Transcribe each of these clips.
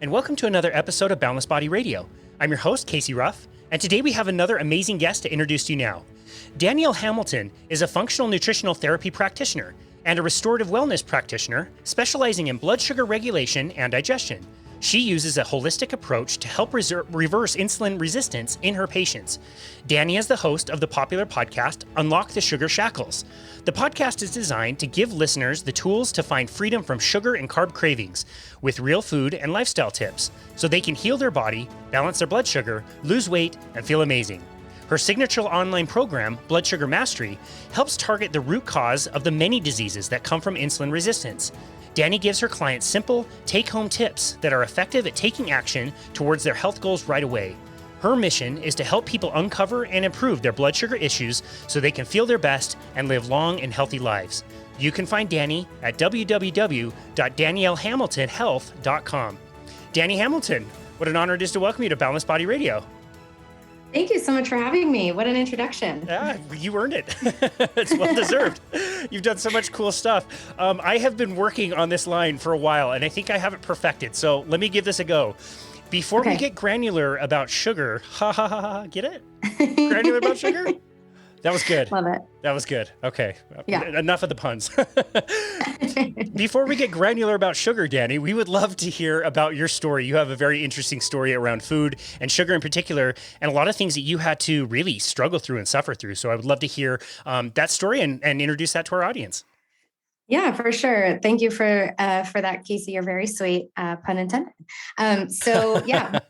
and welcome to another episode of Boundless Body Radio. I'm your host, Casey Ruff, and today we have another amazing guest to introduce to you now. Danielle Hamilton is a functional nutritional therapy practitioner and a restorative wellness practitioner specializing in blood sugar regulation and digestion. She uses a holistic approach to help reverse insulin resistance in her patients. Dani is the host of the popular podcast, Unlock the Sugar Shackles. The podcast is designed to give listeners the tools to find freedom from sugar and carb cravings with real food and lifestyle tips so they can heal their body, balance their blood sugar, lose weight, and feel amazing. Her signature online program, Blood Sugar Mastery, helps target the root cause of the many diseases that come from insulin resistance. Dani gives her clients simple, take-home tips that are effective at taking action towards their health goals right away. Her mission is to help people uncover and improve their blood sugar issues so they can feel their best and live long and healthy lives. You can find Dani at www.daniellehamiltonhealth.com. Dani Hamilton, what an honor it is to welcome you to Boundless Body Radio. Thank you so much for having me. What an introduction. Yeah, you earned it. It's well deserved. You've done so much cool stuff. I have been working on this line for a while, and I think I have it perfected. So let me give this a go. Before we get granular about sugar, get it? Granular about sugar? That was good. Love it. That was good. Okay. Yeah. Enough of the puns. Before we get granular about sugar, Dani, we would love to hear about your story. You have a very interesting story around food and sugar in particular, and a lot of things that you had to really struggle through and suffer through. So I would love to hear that story and introduce that to our audience. Yeah, for sure. Thank you for that, Casey. You're very sweet, pun intended. So yeah,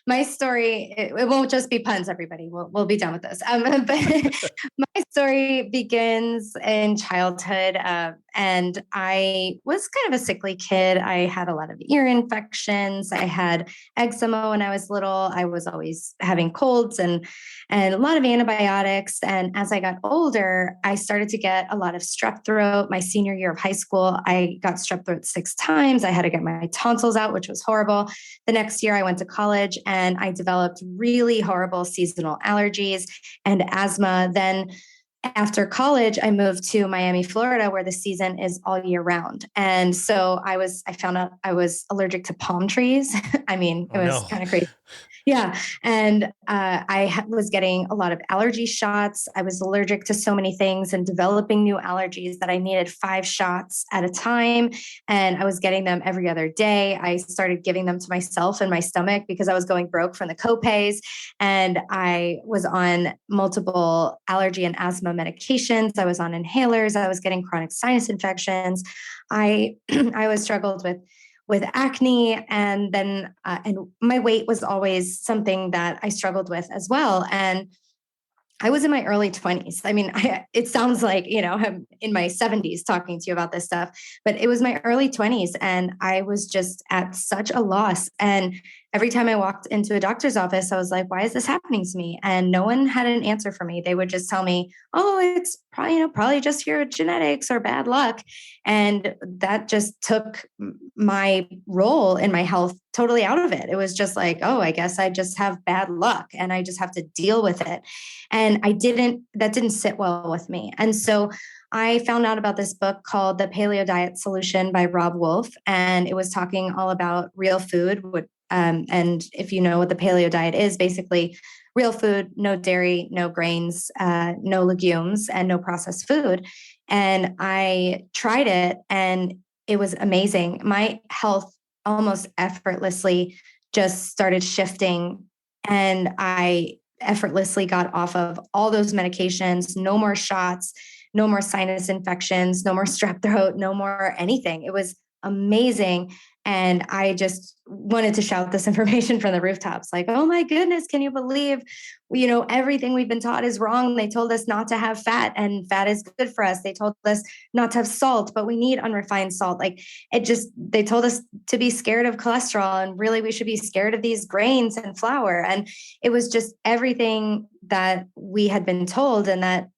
my story, it won't just be puns, everybody. We'll be done with this. But my story begins in childhood. And I was kind of a sickly kid. I had a lot of ear infections. I had eczema when I was little. I was always having colds and a lot of antibiotics. And as I got older, I started to get a lot of strep throat. My senior year of high school, I got strep throat 6 times. I had to get my tonsils out, which was horrible. The next year I went to college and I developed really horrible seasonal allergies and asthma. Then after college, I moved to Miami, Florida, where the season is all year round. And so I found out I was allergic to palm trees. I mean, it was kind of crazy. Yeah. And I was getting a lot of allergy shots. I was allergic to so many things and developing new allergies that I needed 5 shots at a time. And I was getting them every other day. I started giving them to myself in my stomach because I was going broke from the copays. And I was on multiple allergy and asthma medications. I was on inhalers. I was getting chronic sinus infections. I was struggled with acne, and then and my weight was always something that I struggled with as well. And I was in my early 20s. I mean, it sounds like, I'm in my 70s talking to you about this stuff, but it was my early 20s and I was just at such a loss. And every time I walked into a doctor's office, I was like, why is this happening to me? And no one had an answer for me. They would just tell me, oh, it's probably just your genetics or bad luck. And that just took my role in my health totally out of it. It was just like, oh, I guess I just have bad luck and I just have to deal with it. And that didn't sit well with me. And so I found out about this book called The Paleo Diet Solution by Rob Wolf. And it was talking all about real food. And if you know what the paleo diet is, basically real food, no dairy, no grains, no legumes, and no processed food. And I tried it and it was amazing. My health almost effortlessly just started shifting, and I effortlessly got off of all those medications, no more shots, no more sinus infections, no more strep throat, no more anything. It was amazing. And I just wanted to shout this information from the rooftops, like, oh my goodness, can you believe, everything we've been taught is wrong. They told us not to have fat and fat is good for us. They told us not to have salt, but we need unrefined salt. They told us to be scared of cholesterol and really we should be scared of these grains and flour. And it was just everything that we had been told, and that,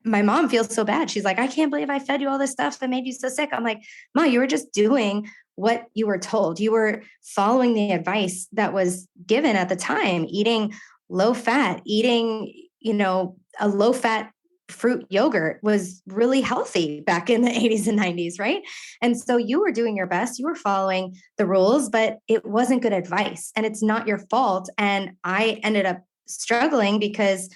my mom feels so bad. She's like, I can't believe I fed you all this stuff that made you so sick. I'm like, Ma, you were just doing what you were told. You were following the advice that was given at the time, eating low fat, eating, a low fat fruit yogurt was really healthy back in the 80s and 90s, right? And so you were doing your best, you were following the rules, but it wasn't good advice and it's not your fault. And I ended up struggling because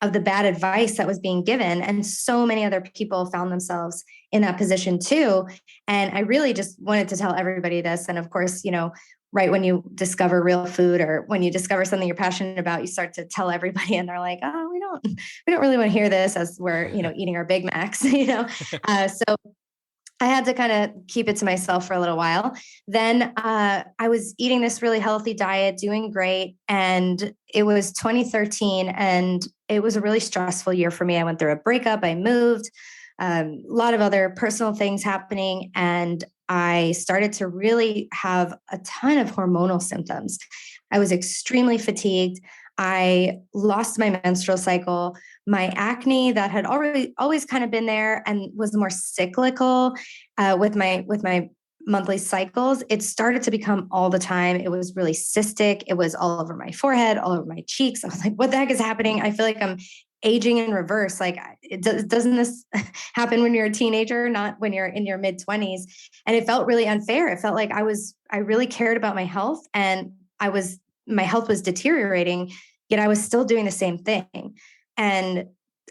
of the bad advice that was being given. And so many other people found themselves in that position too. And I really just wanted to tell everybody this. And of course, right when you discover real food or when you discover something you're passionate about, you start to tell everybody and they're like, oh, we don't really want to hear this as we're, eating our Big Macs, so I had to kind of keep it to myself for a little while. Then I was eating this really healthy diet, doing great. And it was 2013 and it was a really stressful year for me. I went through a breakup, I moved, a lot of other personal things happening. And I started to really have a ton of hormonal symptoms. I was extremely fatigued. I lost my menstrual cycle. My acne that had always kind of been there and was more cyclical with my monthly cycles, it started to become all the time. It was really cystic. It was all over my forehead, all over my cheeks. I was like, what the heck is happening? I feel like I'm aging in reverse. Like, doesn't this happen when you're a teenager, not when you're in your mid 20s? And it felt really unfair. It felt like I really cared about my health and my health was deteriorating, yet I was still doing the same thing. And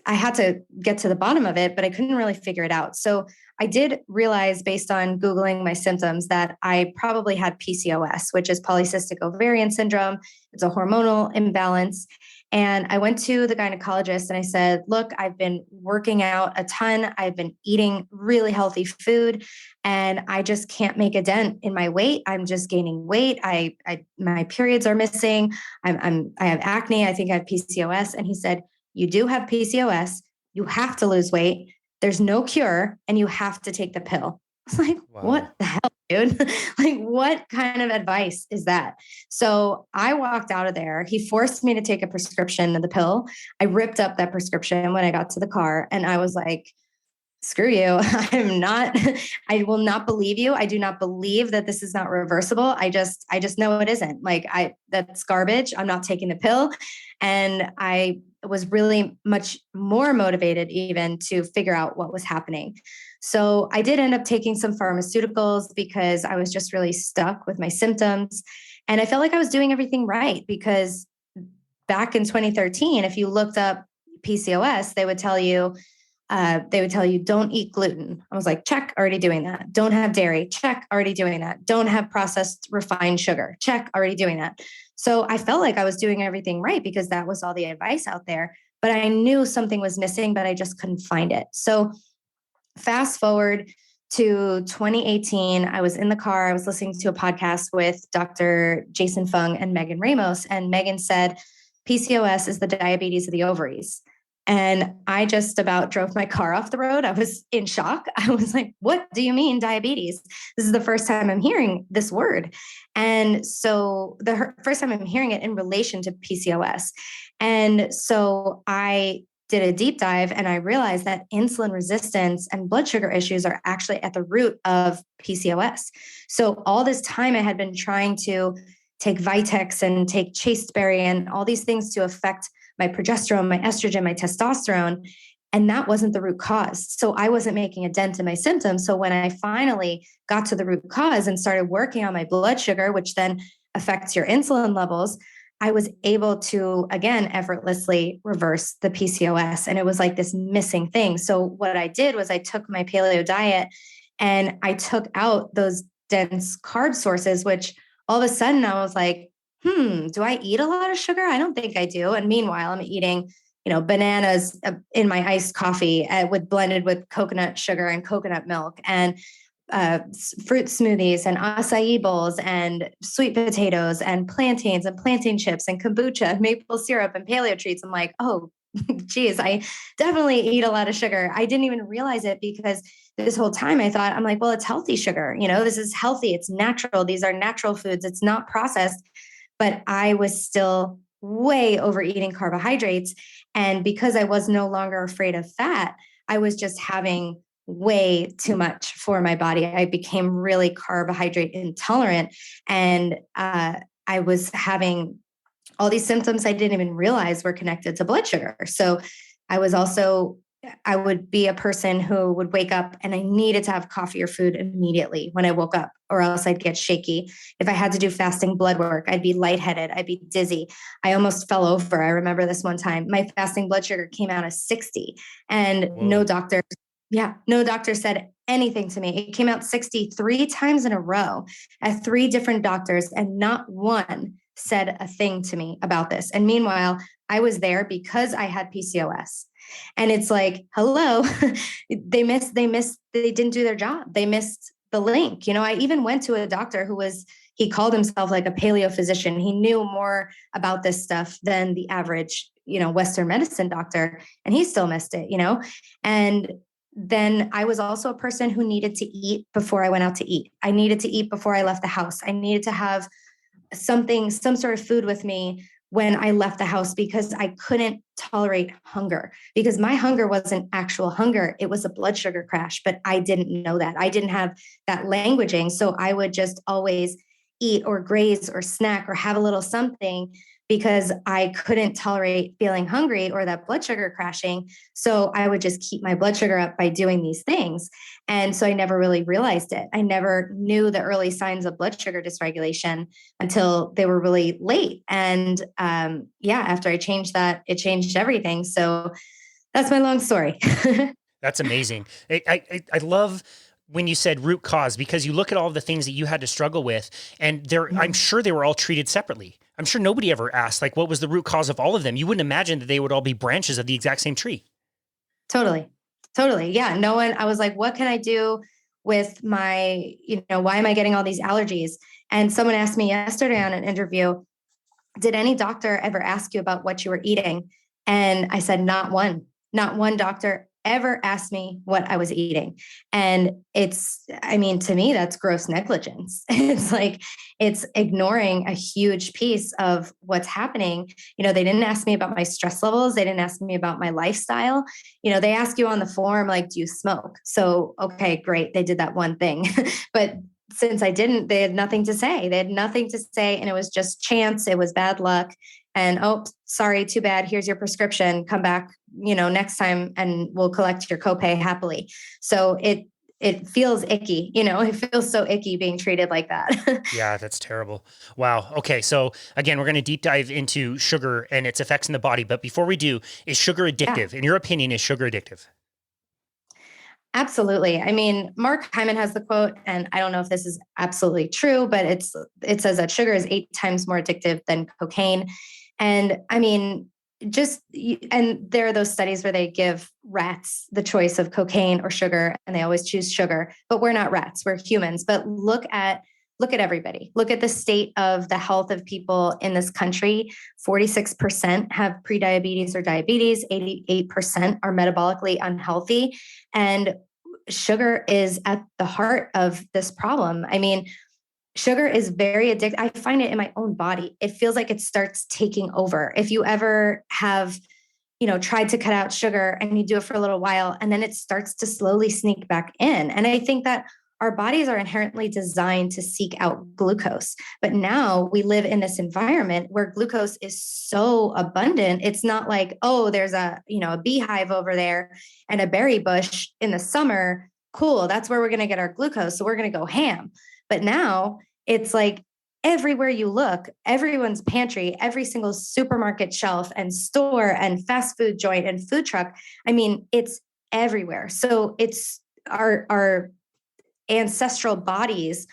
I had to get to the bottom of it, but I couldn't really figure it out. So I did realize based on Googling my symptoms that I probably had PCOS, which is polycystic ovarian syndrome. It's a hormonal imbalance. And I went to the gynecologist and I said, look, I've been working out a ton. I've been eating really healthy food and I just can't make a dent in my weight. I'm just gaining weight. My periods are missing. I have acne. I think I have PCOS. And he said, you do have PCOS. You have to lose weight. There's no cure and you have to take the pill. I was like, wow. What the hell, dude? Like, what kind of advice is that? So I walked out of there. He forced me to take a prescription of the pill. I ripped up that prescription when I got to the car and I was like, screw you. I will not believe you. I do not believe that this is not reversible. I just know it isn't. Like that's garbage. I'm not taking the pill. And I was really much more motivated even to figure out what was happening. So I did end up taking some pharmaceuticals because I was just really stuck with my symptoms. And I felt like I was doing everything right because back in 2013, if you looked up PCOS, they would tell you, don't eat gluten. I was like, check, already doing that. Don't have dairy. Check, already doing that. Don't have processed refined sugar. Check, already doing that. So I felt like I was doing everything right because that was all the advice out there, but I knew something was missing, but I just couldn't find it. So fast forward to 2018, I was in the car. I was listening to a podcast with Dr. Jason Fung and Megan Ramos. And Megan said, PCOS is the diabetes of the ovaries. And I just about drove my car off the road. I was in shock. I was like, what do you mean diabetes? This is the first time I'm hearing this word. And so the first time I'm hearing it in relation to PCOS. And so I did a deep dive and I realized that insulin resistance and blood sugar issues are actually at the root of PCOS. So all this time I had been trying to take Vitex and take chasteberry and all these things to affect my progesterone, my estrogen, my testosterone. And that wasn't the root cause. So I wasn't making a dent in my symptoms. So when I finally got to the root cause and started working on my blood sugar, which then affects your insulin levels, I was able to, again, effortlessly reverse the PCOS. And it was like this missing thing. So what I did was I took my paleo diet and I took out those dense carb sources, which all of a sudden I was like, do I eat a lot of sugar? I don't think I do. And meanwhile, I'm eating, bananas in my iced coffee blended with coconut sugar and coconut milk and fruit smoothies and acai bowls and sweet potatoes and plantains and plantain chips and kombucha and maple syrup and paleo treats. I'm like, oh, geez, I definitely eat a lot of sugar. I didn't even realize it because this whole time I'm like, well, it's healthy sugar. This is healthy. It's natural. These are natural foods. It's not processed. But I was still way overeating carbohydrates. And because I was no longer afraid of fat, I was just having way too much for my body. I became really carbohydrate intolerant. And I was having all these symptoms I didn't even realize were connected to blood sugar. So I was also I would be a person who would wake up and I needed to have coffee or food immediately when I woke up, or else I'd get shaky. If I had to do fasting blood work, I'd be lightheaded. I'd be dizzy. I almost fell over. I remember this one time, my fasting blood sugar came out as 60 and Whoa. no doctor said anything to me. It came out 63 times in a row at 3 different doctors, and not one said a thing to me about this. And meanwhile, I was there because I had PCOS. And it's like, hello, they didn't do their job. They missed the link. I even went to a doctor he called himself like a paleo physician. He knew more about this stuff than the average, Western medicine doctor, and he still missed it, and then I was also a person who needed to eat before I went out to eat. I needed to eat before I left the house. I needed to have some sort of food with me when I left the house, because I couldn't tolerate hunger, because my hunger wasn't actual hunger. It was a blood sugar crash, but I didn't know that. I didn't have that languaging. So I would just always eat or graze or snack or have a little something, because I couldn't tolerate feeling hungry or that blood sugar crashing. So I would just keep my blood sugar up by doing these things. And so I never really realized it. I never knew the early signs of blood sugar dysregulation until they were really late. And after I changed that, it changed everything. So that's my long story. That's amazing. I love when you said root cause, because you look at all the things that you had to struggle with, and I'm sure they were all treated separately. I'm sure nobody ever asked, like, what was the root cause of all of them? You wouldn't imagine that they would all be branches of the exact same tree. Totally. Yeah. No one, I was like, what can I do with my, why am I getting all these allergies? And someone asked me yesterday on an interview, did any doctor ever ask you about what you were eating? And I said, not one doctor ever asked me what I was eating. And to me, that's gross negligence. It's like, it's ignoring a huge piece of what's happening. They didn't ask me about my stress levels. They didn't ask me about my lifestyle. They ask you on the form, like, do you smoke? So, okay, great. They did that one thing. But since I didn't, they had nothing to say. And it was just chance. It was bad luck. And, oh, sorry, too bad. Here's your prescription. Come back, next time, and we'll collect your copay happily. So it feels icky. It feels so icky being treated like that. Yeah, that's terrible. Wow. Okay. So again, we're going to deep dive into sugar and its effects in the body. But before we do, is sugar addictive? In your opinion, is sugar addictive? Absolutely. Mark Hyman has the quote, and I don't know if this is absolutely true, but it says that sugar is 8 times more addictive than cocaine. And and there are those studies where they give rats the choice of cocaine or sugar, and they always choose sugar, but we're not rats, we're humans. But look at everybody. Look at the state of the health of people in this country. 46% have prediabetes or diabetes. 88% are metabolically unhealthy. And sugar is at the heart of this problem. Sugar is very addictive. I find it in my own body. It feels like it starts taking over. If you ever have, tried to cut out sugar and you do it for a little while, and then it starts to slowly sneak back in. And I think that our bodies are inherently designed to seek out glucose. But now we live in this environment where glucose is so abundant. It's not like, oh, there's a beehive over there and a berry bush in the summer. Cool. That's where we're going to get our glucose. So we're going to go ham. But now it's like everywhere you look, everyone's pantry, every single supermarket shelf and store and fast food joint and food truck. It's everywhere. So it's our ancestral bodies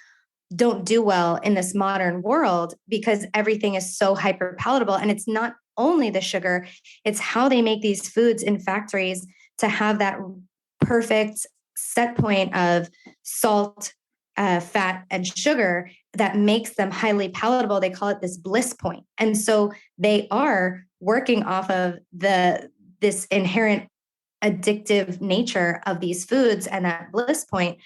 don't do well in this modern world because everything is so hyper palatable. And it's not only the sugar, it's how they make these foods in factories to have that perfect set point of salt, fat, and sugar that makes them highly palatable. They call it this bliss point. And so they are working off of this inherent addictive nature of these foods and that bliss point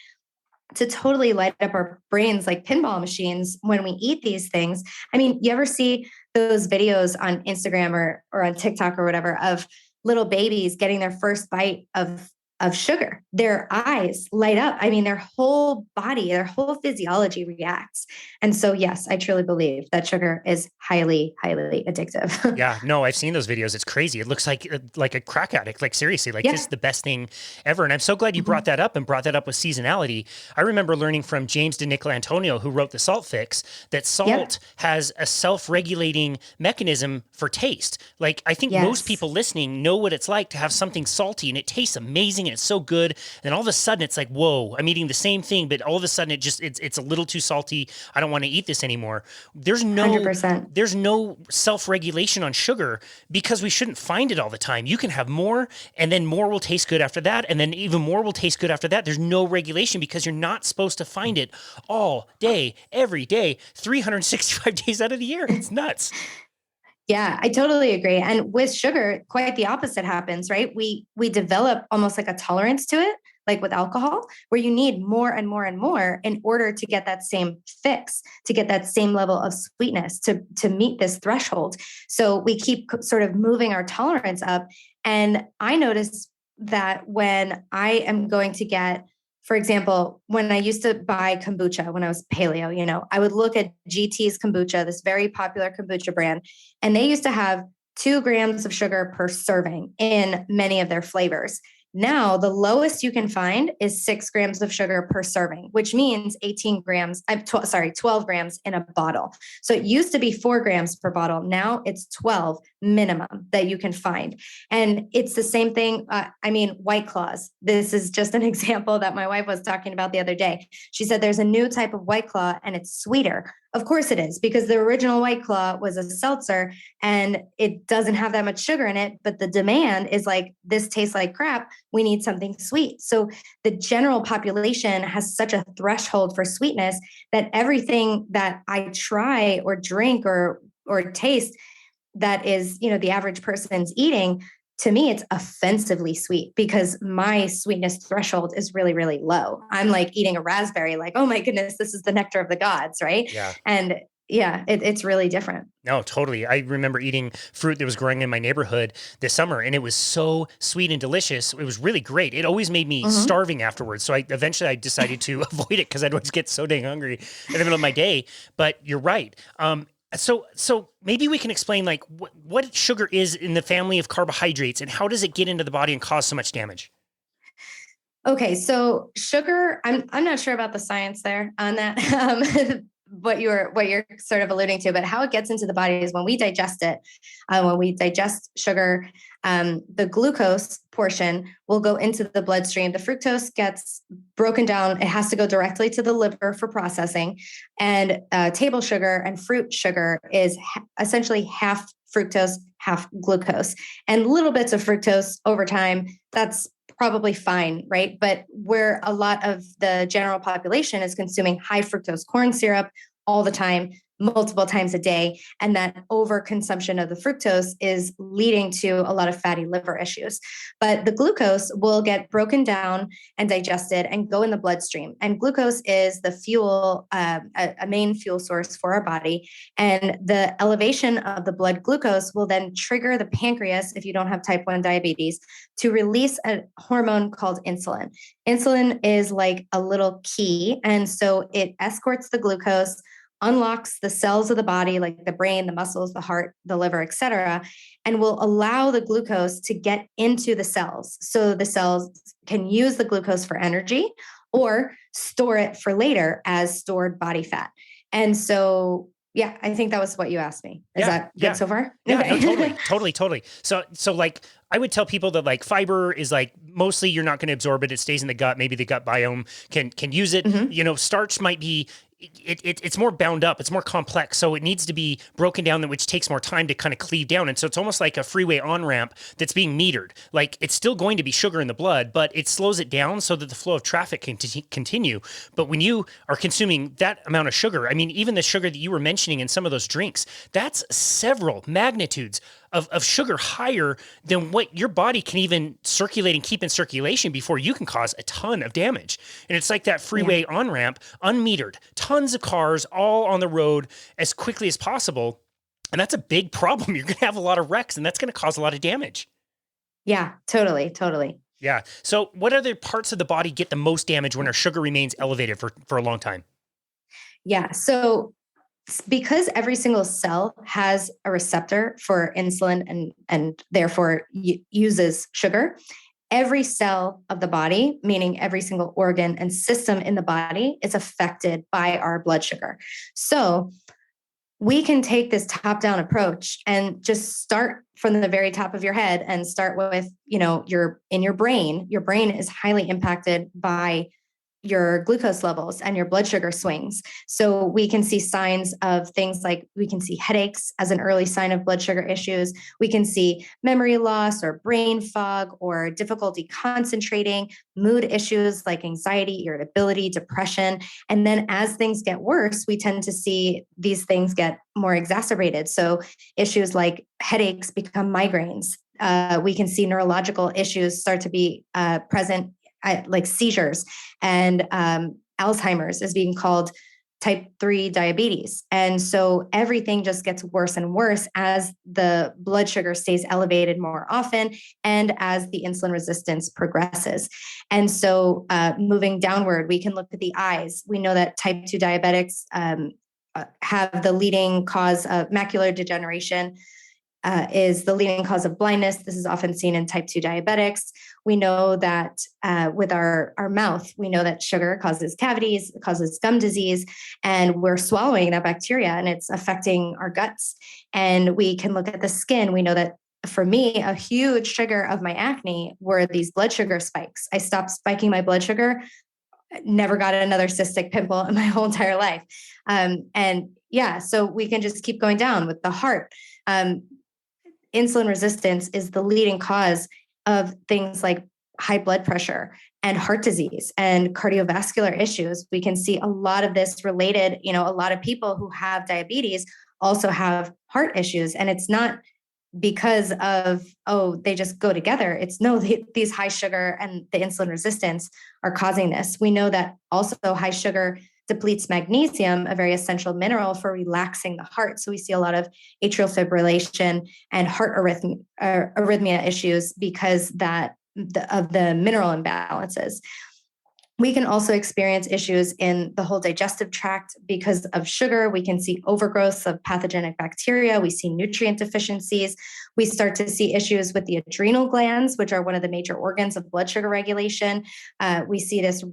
to totally light up our brains like pinball machines when we eat these things. You ever see those videos on Instagram or on TikTok or whatever of little babies getting their first bite of of sugar. Their eyes light up. I mean, their whole body, their whole physiology reacts. And so, yes, I truly believe that sugar is highly, highly addictive. Yeah, no, I've seen those videos. It's crazy. It looks like a crack addict. Like seriously, like this is the best thing ever. And I'm so glad you brought that up and brought that up with seasonality. I remember learning from James DiNicolantonio, who wrote The Salt Fix, that salt has a self-regulating mechanism for taste. Like I think most people listening know what it's like to have something salty and it tastes amazing and it's so good. And all of a sudden it's like, whoa, I'm eating the same thing, but all of a sudden it's a little too salty. I don't want to eat this anymore. There's no 100%. There's no self-regulation on sugar because we shouldn't find it all the time. You can have more and then more will taste good after that. And then even more will taste good after that. There's no regulation because you're not supposed to find it all day, every day, 365 days out of the year. It's nuts. Yeah, I totally agree. And with sugar, quite the opposite happens, right? We develop almost like a tolerance to it, like with alcohol, where you need more and more and more in order to get that same fix, to get that same level of sweetness, to meet this threshold. So we keep sort of moving our tolerance up. And I noticed that when I am going to get, for example, when I used to buy kombucha when I was paleo, I would look at GT's kombucha, this very popular kombucha brand, and they used to have 2 grams of sugar per serving in many of their flavors. Now, the lowest you can find is 6 grams of sugar per serving, which means 12 grams in a bottle. So it used to be 4 grams per bottle. Now it's 12 minimum that you can find. And it's the same thing. White Claws. This is just an example that my wife was talking about the other day. She said there's a new type of White Claw and it's sweeter. Of course it is, because the original White Claw was a seltzer and it doesn't have that much sugar in it, but the demand is like, this tastes like crap. We need something sweet. So the general population has such a threshold for sweetness that everything that I try or drink or taste that is, the average person's eating, to me, it's offensively sweet because my sweetness threshold is really, really low. I'm like eating a raspberry, like, oh my goodness, this is the nectar of the gods, right? Yeah. And yeah, it's really different. No, totally. I remember eating fruit that was growing in my neighborhood this summer, and it was so sweet and delicious. It was really great. It always made me starving afterwards. So I decided to avoid it because I'd always get so dang hungry in the middle of my day. But you're right. So maybe we can explain like what sugar is in the family of carbohydrates and how does it get into the body and cause so much damage? Okay, so sugar, I'm not sure about the science there on that. What you're sort of alluding to, but how it gets into the body is when we digest it. When we digest sugar, the glucose portion will go into the bloodstream. The fructose gets broken down. It has to go directly to the liver for processing. And table sugar and fruit sugar is essentially half fructose, half glucose, and little bits of fructose over time. That's probably fine, right? But where a lot of the general population is consuming high fructose corn syrup all the time, multiple times a day, and that overconsumption of the fructose is leading to a lot of fatty liver issues. But the glucose will get broken down and digested and go in the bloodstream. And glucose is the fuel, a main fuel source for our body. And the elevation of the blood glucose will then trigger the pancreas, if you don't have type 1 diabetes, to release a hormone called insulin. Insulin is like a little key. And so it escorts the glucose, unlocks the cells of the body, like the brain, the muscles, the heart, the liver, et cetera, and will allow the glucose to get into the cells. So the cells can use the glucose for energy or store it for later as stored body fat. And so, yeah, I think that was what you asked me. Is that good so far? Yeah, Okay. no, totally. So like, I would tell people that like fiber is like, mostly you're not going to absorb it. It stays in the gut. Maybe the gut biome can use it. Starch might be, it's more bound up. It's more complex. So it needs to be broken down, which takes more time to kind of cleave down. And so it's almost like a freeway on-ramp that's being metered. Like it's still going to be sugar in the blood, but it slows it down so that the flow of traffic can continue. But when you are consuming that amount of sugar, I mean, even the sugar that you were mentioning in some of those drinks, that's several magnitudes of sugar higher than what your body can even circulate and keep in circulation before you can cause a ton of damage. And it's like that freeway on-ramp, unmetered, tons of cars all on the road as quickly as possible. And that's a big problem. You're going to have a lot of wrecks and that's going to cause a lot of damage. Yeah, totally. Yeah. So what other parts of the body get the most damage when our sugar remains elevated for a long time? Yeah. So because every single cell has a receptor for insulin and therefore uses sugar, every cell of the body, meaning every single organ and system in the body, is affected by our blood sugar. So we can take this top-down approach and just start from the very top of your head and start with, your brain. Your brain is highly impacted by your glucose levels and your blood sugar swings. So we can see signs of things like we can see headaches as an early sign of blood sugar issues. We can see memory loss or brain fog or difficulty concentrating, mood issues like anxiety, irritability, depression. And then as things get worse, we tend to see these things get more exacerbated. So issues like headaches become migraines. We can see neurological issues start to be present, like seizures, and Alzheimer's is being called type 3 diabetes. And so everything just gets worse and worse as the blood sugar stays elevated more often and as the insulin resistance progresses. And so moving downward, we can look at the eyes. We know that type 2 diabetics have the leading cause of macular degeneration, is the leading cause of blindness. This is often seen in type 2 diabetics. We know that with our mouth, we know that sugar causes cavities, causes gum disease, and we're swallowing that bacteria and it's affecting our guts. And we can look at the skin. We know that for me, a huge trigger of my acne were these blood sugar spikes. I stopped spiking my blood sugar, never got another cystic pimple in my whole entire life. And yeah, so we can just keep going down with the heart. Insulin resistance is the leading cause of things like high blood pressure and heart disease and cardiovascular issues. We can see a lot of this related, a lot of people who have diabetes also have heart issues. And it's not because of, they just go together. It's no, these high sugar and the insulin resistance are causing this. We know that also high sugar depletes magnesium, a very essential mineral for relaxing the heart. So we see a lot of atrial fibrillation and heart arrhythmia issues because of the mineral imbalances. We can also experience issues in the whole digestive tract because of sugar. We can see overgrowth of pathogenic bacteria. We see nutrient deficiencies. We start to see issues with the adrenal glands, which are one of the major organs of blood sugar regulation. We see this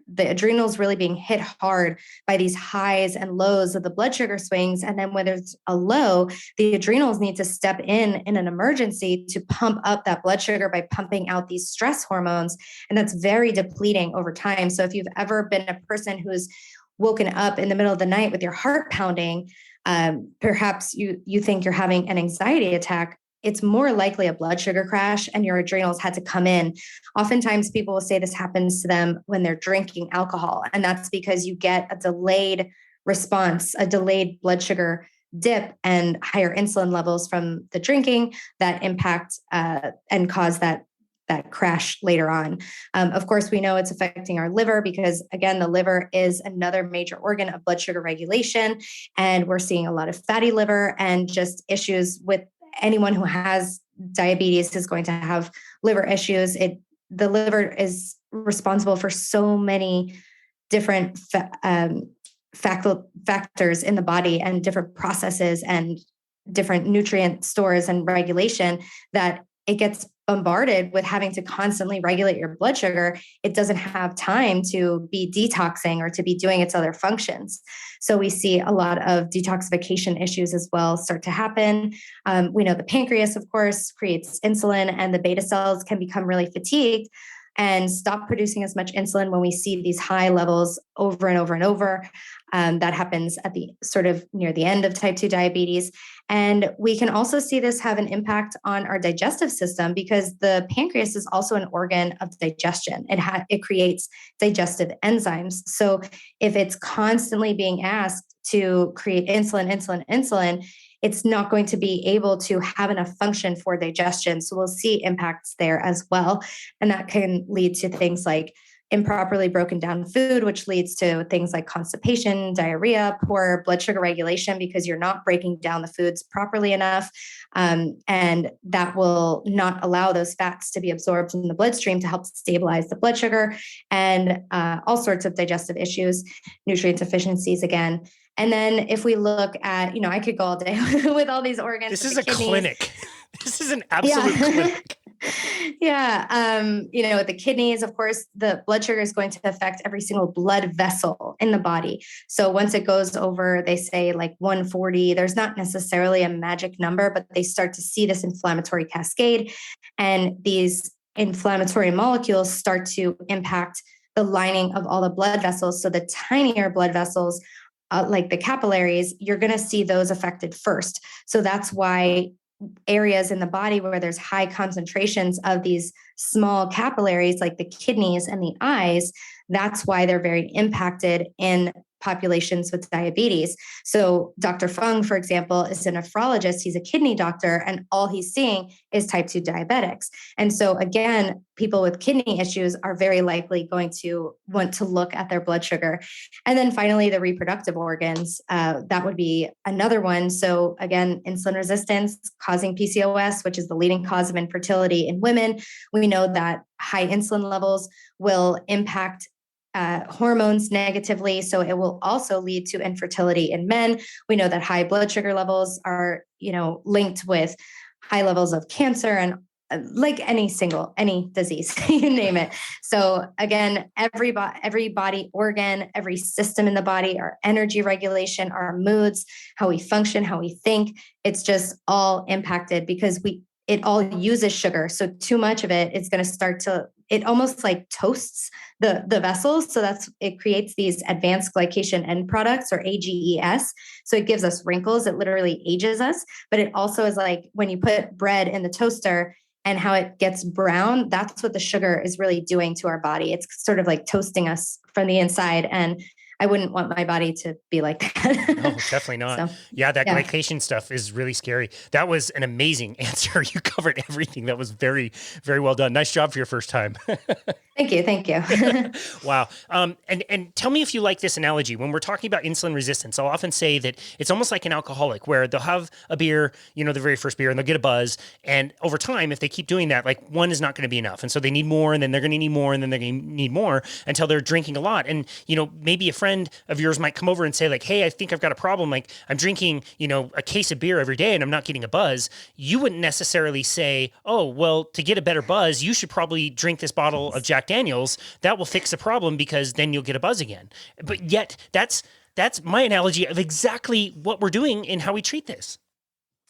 the adrenals really being hit hard by these highs and lows of the blood sugar swings. And then when there's a low, the adrenals need to step in an emergency to pump up that blood sugar by pumping out these stress hormones. And that's very depleting over time. So if you've ever been a person who's woken up in the middle of the night with your heart pounding, perhaps you think you're having an anxiety attack, it's more likely a blood sugar crash and your adrenals had to come in. Oftentimes people will say this happens to them when they're drinking alcohol. And that's because you get a delayed response, a delayed blood sugar dip and higher insulin levels from the drinking that impact and cause that crash later on. Of course, we know it's affecting our liver because, again, the liver is another major organ of blood sugar regulation. And we're seeing a lot of fatty liver and just issues with anyone who has diabetes is going to have liver issues. The liver is responsible for so many different factors in the body and different processes and different nutrient stores and regulation that it gets bombarded with having to constantly regulate your blood sugar. It doesn't have time to be detoxing or to be doing its other functions. So we see a lot of detoxification issues as well start to happen. We know the pancreas, of course, creates insulin and the beta cells can become really fatigued and stop producing as much insulin when we see these high levels over and over and over. That happens at the sort of near the end of type 2 diabetes. And we can also see this have an impact on our digestive system because the pancreas is also an organ of digestion. It creates digestive enzymes. So if it's constantly being asked to create insulin, it's not going to be able to have enough function for digestion. So we'll see impacts there as well. And that can lead to things like improperly broken down food, which leads to things like constipation, diarrhea, poor blood sugar regulation, because you're not breaking down the foods properly enough. And that will not allow those fats to be absorbed in the bloodstream to help stabilize the blood sugar, and all sorts of digestive issues, nutrient deficiencies again. And then if we look at, I could go all day with all these organs. This is a clinic. This is an absolute clinic. Yeah. With the kidneys, of course, the blood sugar is going to affect every single blood vessel in the body. So once it goes over, they say like 140, there's not necessarily a magic number, but they start to see this inflammatory cascade, and these inflammatory molecules start to impact the lining of all the blood vessels. So the tinier blood vessels, like the capillaries, you're going to see those affected first. So that's why areas in the body where there's high concentrations of these small capillaries, like the kidneys and the eyes, that's why they're very impacted in populations with diabetes. So Dr. Fung, for example, is a nephrologist. He's a kidney doctor, and all he's seeing is type 2 diabetics. And so again, people with kidney issues are very likely going to want to look at their blood sugar. And then finally, the reproductive organs, that would be another one. So again, insulin resistance causing PCOS, which is the leading cause of infertility in women. We know that high insulin levels will impact hormones negatively. So it will also lead to infertility in men. We know that high blood sugar levels are, linked with high levels of cancer and like any disease, you name it. So again, every body organ, every system in the body, our energy regulation, our moods, how we function, how we think, it's just all impacted because it all uses sugar. So too much of it is going to start to, it almost like toasts the vessels. So it creates these advanced glycation end products, or AGEs. So it gives us wrinkles. It literally ages us, but it also is like when you put bread in the toaster and how it gets brown, that's what the sugar is really doing to our body. It's sort of like toasting us from the inside. And I wouldn't want my body to be like that. No, definitely not. So, that glycation stuff is really scary. That was an amazing answer. You covered everything. That was very, very well done. Nice job for your first time. Thank you. Wow. And tell me if you like this analogy. When we're talking about insulin resistance, I'll often say that it's almost like an alcoholic where they'll have a beer, the very first beer, and they'll get a buzz. And over time, if they keep doing that, like one is not going to be enough. And so they need more, and then they're going to need more, and then they're going to need more until they're drinking a lot. And, maybe a friend of yours might come over and say like, hey, I think I've got a problem. Like I'm drinking, a case of beer every day and I'm not getting a buzz. You wouldn't necessarily say, oh, well, to get a better buzz, you should probably drink this bottle of Jack Daniels. That will fix the problem because then you'll get a buzz again. But yet that's my analogy of exactly what we're doing and how we treat this.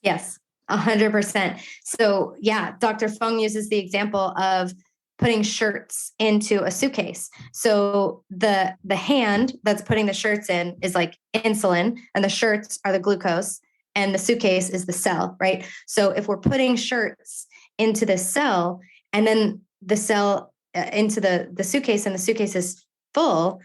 Yes, 100%. So Dr. Fung uses the example of putting shirts into a suitcase. So the hand that's putting the shirts in is like insulin, and the shirts are the glucose, and the suitcase is the cell, right? So if we're putting shirts into the cell, and then the cell into the suitcase, and the suitcase is full,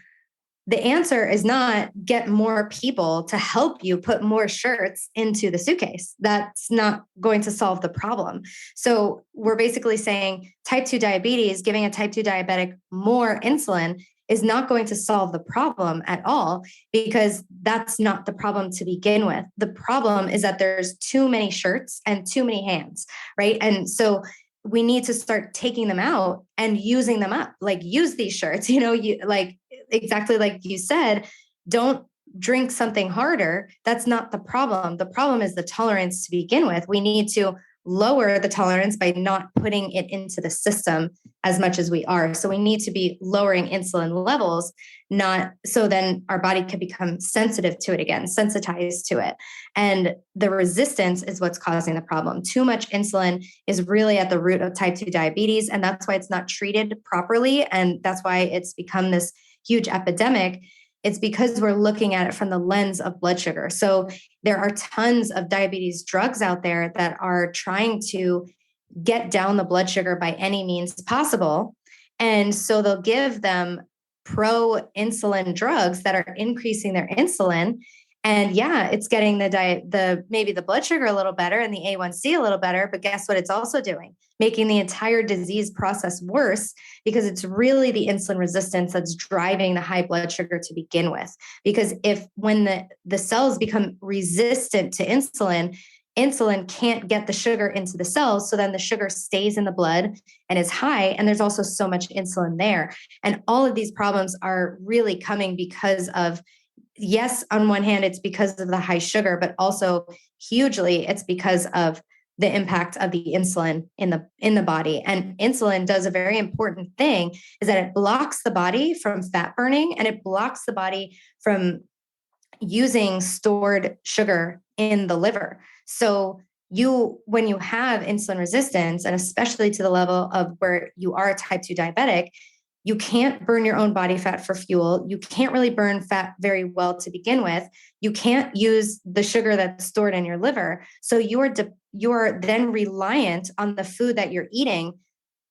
the answer is not get more people to help you put more shirts into the suitcase. That's not going to solve the problem. So we're basically saying type 2 diabetes, giving a type 2 diabetic more insulin is not going to solve the problem at all, because that's not the problem to begin with. The problem is that there's too many shirts and too many hands, right? And so we need to start taking them out and using them up. Like use these shirts, exactly like you said, don't drink something harder. That's not the problem. The problem is the tolerance to begin with. We need to lower the tolerance by not putting it into the system as much as we are. So we need to be lowering insulin levels, not so then our body can become sensitive to it again, sensitized to it. And the resistance is what's causing the problem. Too much insulin is really at the root of type 2 diabetes. And that's why it's not treated properly. And that's why it's become this huge epidemic. It's because we're looking at it from the lens of blood sugar. So there are tons of diabetes drugs out there that are trying to get down the blood sugar by any means possible. And so they'll give them pro-insulin drugs that are increasing their insulin. And yeah, it's getting maybe the blood sugar a little better and the A1C a little better, but guess what it's also doing? Making the entire disease process worse, because it's really the insulin resistance that's driving the high blood sugar to begin with. Because when the cells become resistant to insulin can't get the sugar into the cells. So then the sugar stays in the blood and is high. And there's also so much insulin there. And all of these problems are really coming because of, yes, on one hand, it's because of the high sugar, but also hugely, it's because of the impact of the insulin in the body. And insulin does a very important thing, is that it blocks the body from fat burning, and it blocks the body from using stored sugar in the liver. So when you have insulin resistance, and especially to the level of where you are a type 2 diabetic, you can't burn your own body fat for fuel. You can't really burn fat very well to begin with. You can't use the sugar that's stored in your liver. So you're then reliant on the food that you're eating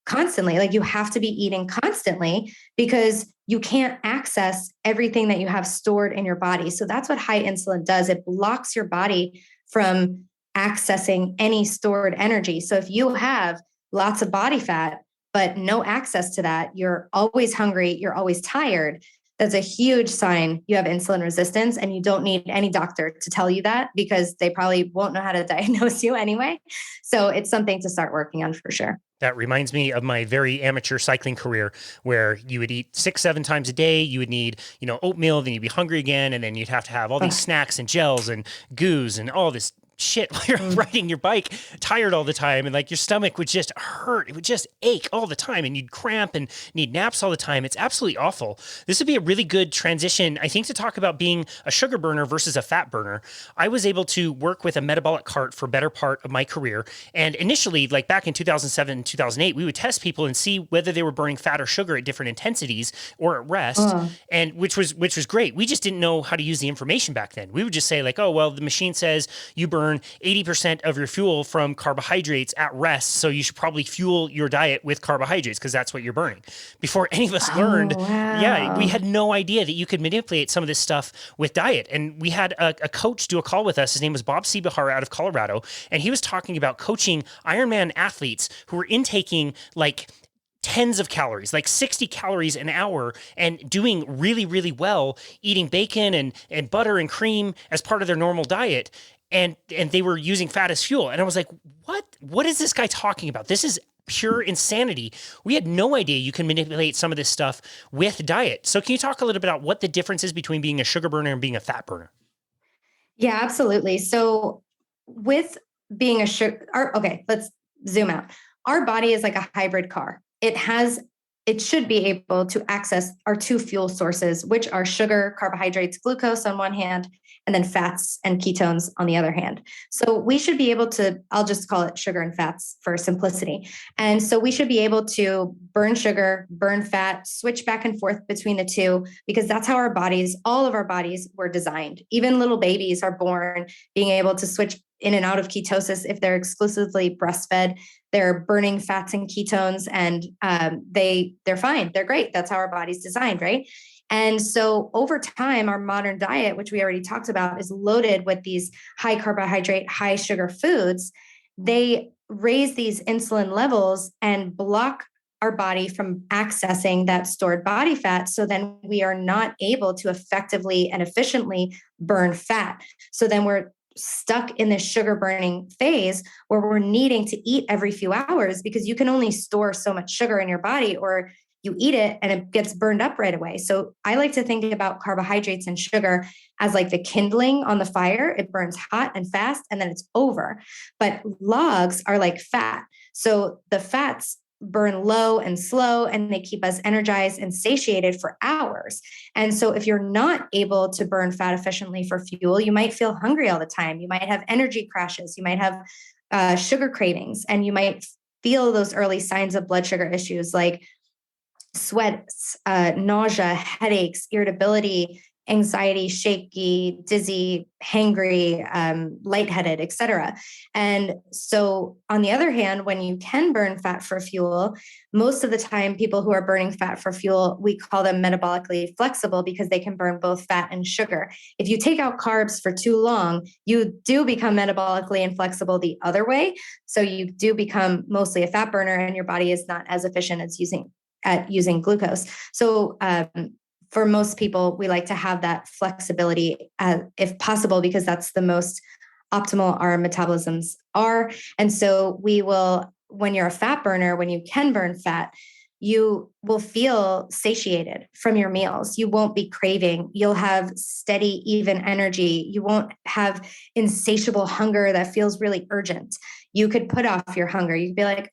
constantly. Like, you have to be eating constantly because you can't access everything that you have stored in your body. So that's what high insulin does. It blocks your body from accessing any stored energy. So if you have lots of body fat, but no access to that, you're always hungry, you're always tired, that's a huge sign you have insulin resistance, and you don't need any doctor to tell you that, because they probably won't know how to diagnose you anyway. So it's something to start working on for sure. That reminds me of my very amateur cycling career, where you would eat 6-7 times a day. You would need, oatmeal, then you'd be hungry again. And then you'd have to have all these snacks and gels and goos and all this shit while you're riding your bike, tired all the time, and like your stomach would just hurt. It would just ache all the time, and you'd cramp and need naps all the time. It's absolutely awful. This would be a really good transition, I think, to talk about being a sugar burner versus a fat burner. I was able to work with a metabolic cart for a better part of my career. And initially, like back in 2007, 2008, we would test people and see whether they were burning fat or sugar at different intensities or at rest, and which was great. We just didn't know how to use the information back then. We would just say like, oh, well, the machine says you burn 80% of your fuel from carbohydrates at rest, so you should probably fuel your diet with carbohydrates because that's what you're burning. Before any of us learned, we had no idea that you could manipulate some of this stuff with diet. And we had a coach do a call with us. His name was Bob Siebehar out of Colorado, and he was talking about coaching Ironman athletes who were intaking like tens of calories, like 60 calories an hour, and doing really, really well, eating bacon and butter and cream as part of their normal diet. And they were using fat as fuel. And I was like, what is this guy talking about? This is pure insanity. We had no idea you can manipulate some of this stuff with diet. So can you talk a little bit about what the difference is between being a sugar burner and being a fat burner? Yeah, absolutely. So with being let's zoom out. Our body is like a hybrid car. It should be able to access our two fuel sources, which are sugar, carbohydrates, glucose on one hand, and then fats and ketones on the other hand. So we should be able to, I'll just call it sugar and fats for simplicity. And so we should be able to burn sugar, burn fat, switch back and forth between the two, because that's how all of our bodies were designed. Even little babies are born being able to switch in and out of ketosis if they're exclusively breastfed. They're burning fats and ketones, and they're fine. They're great. That's how our body's designed, right? And so over time, our modern diet, which we already talked about, is loaded with these high carbohydrate, high sugar foods. They raise these insulin levels and block our body from accessing that stored body fat. So then we are not able to effectively and efficiently burn fat. So then we're stuck in this sugar burning phase where we're needing to eat every few hours, because you can only store so much sugar in your body, or you eat it and it gets burned up right away. So I like to think about carbohydrates and sugar as like the kindling on the fire. It burns hot and fast, and then it's over. But logs are like fat. So the fats burn low and slow, and they keep us energized and satiated for hours. And so if you're not able to burn fat efficiently for fuel, you might feel hungry all the time. You might have energy crashes. You might have sugar cravings, and you might feel those early signs of blood sugar issues like sweats, nausea, headaches, irritability, anxiety, shaky, dizzy, hangry, lightheaded, etc. And so on the other hand, when you can burn fat for fuel, most of the time, people who are burning fat for fuel, we call them metabolically flexible because they can burn both fat and sugar. If you take out carbs for too long, you do become metabolically inflexible the other way. So you do become mostly a fat burner, and your body is not as efficient as using glucose. So for most people, we like to have that flexibility if possible, because that's the most optimal our metabolisms are. And so we will, when you're a fat burner, when you can burn fat, you will feel satiated from your meals. You won't be craving. You'll have steady, even energy. You won't have insatiable hunger that feels really urgent. You could put off your hunger. You'd be like,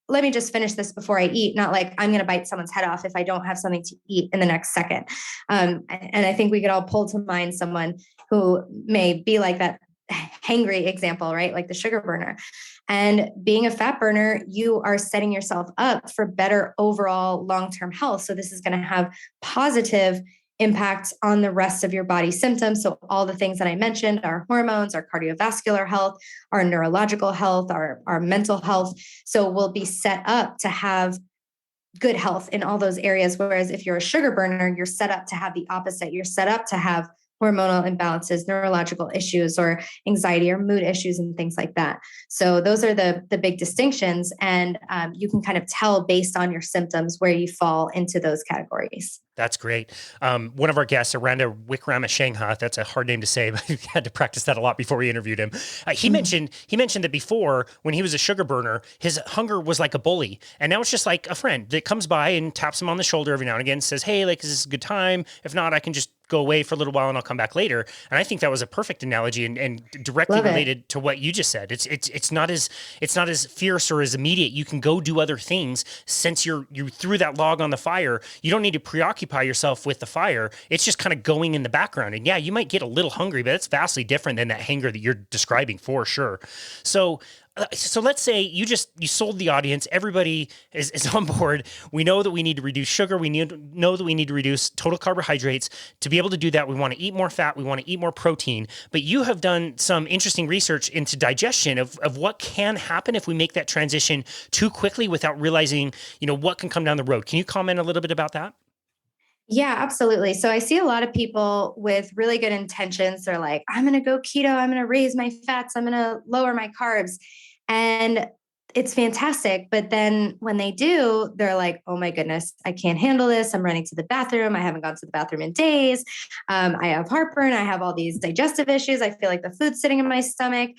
let me just finish this before I eat. Not like I'm going to bite someone's head off if I don't have something to eat in the next second. And I think we could all pull to mind someone who may be like that hangry example, right? Like the sugar burner. And being a fat burner, you are setting yourself up for better overall long-term health. So this is going to have positive impact on the rest of your body symptoms. So all the things that I mentioned, our hormones, our cardiovascular health, our neurological health, our mental health. So we'll be set up to have good health in all those areas. Whereas if you're a sugar burner, you're set up to have the opposite. You're set up to have hormonal imbalances, neurological issues, or anxiety or mood issues and things like that. So those are the big distinctions. And you can kind of tell based on your symptoms where you fall into those categories. That's great. One of our guests, Aranda Wickramasinghe, that's a hard name to say, but we had to practice that a lot before we interviewed him. He mentioned that before, when he was a sugar burner, his hunger was like a bully. And now it's just like a friend that comes by and taps him on the shoulder every now and again and says, hey, like, is this a good time? If not, I can just go away for a little while and I'll come back later. And I think that was a perfect analogy and directly related to what you just said. It's not as fierce or as immediate. You can go do other things since you threw that log on the fire. You don't need to preoccupy yourself with the fire. It's just kind of going in the background. And yeah, you might get a little hungry, but it's vastly different than that hunger that you're describing for sure. So let's say you sold the audience. Everybody is on board. We know that we need to reduce sugar. We know that we need to reduce total carbohydrates. To be able to do that, we want to eat more fat. We want to eat more protein. But you have done some interesting research into digestion of what can happen if we make that transition too quickly without realizing, what can come down the road. Can you comment a little bit about that? Yeah, absolutely. So I see a lot of people with really good intentions. They're like, I'm going to go keto. I'm going to raise my fats. I'm going to lower my carbs. And it's fantastic. But then when they do, they're like, oh my goodness, I can't handle this. I'm running to the bathroom. I haven't gone to the bathroom in days. I have heartburn. I have all these digestive issues. I feel like the food's sitting in my stomach.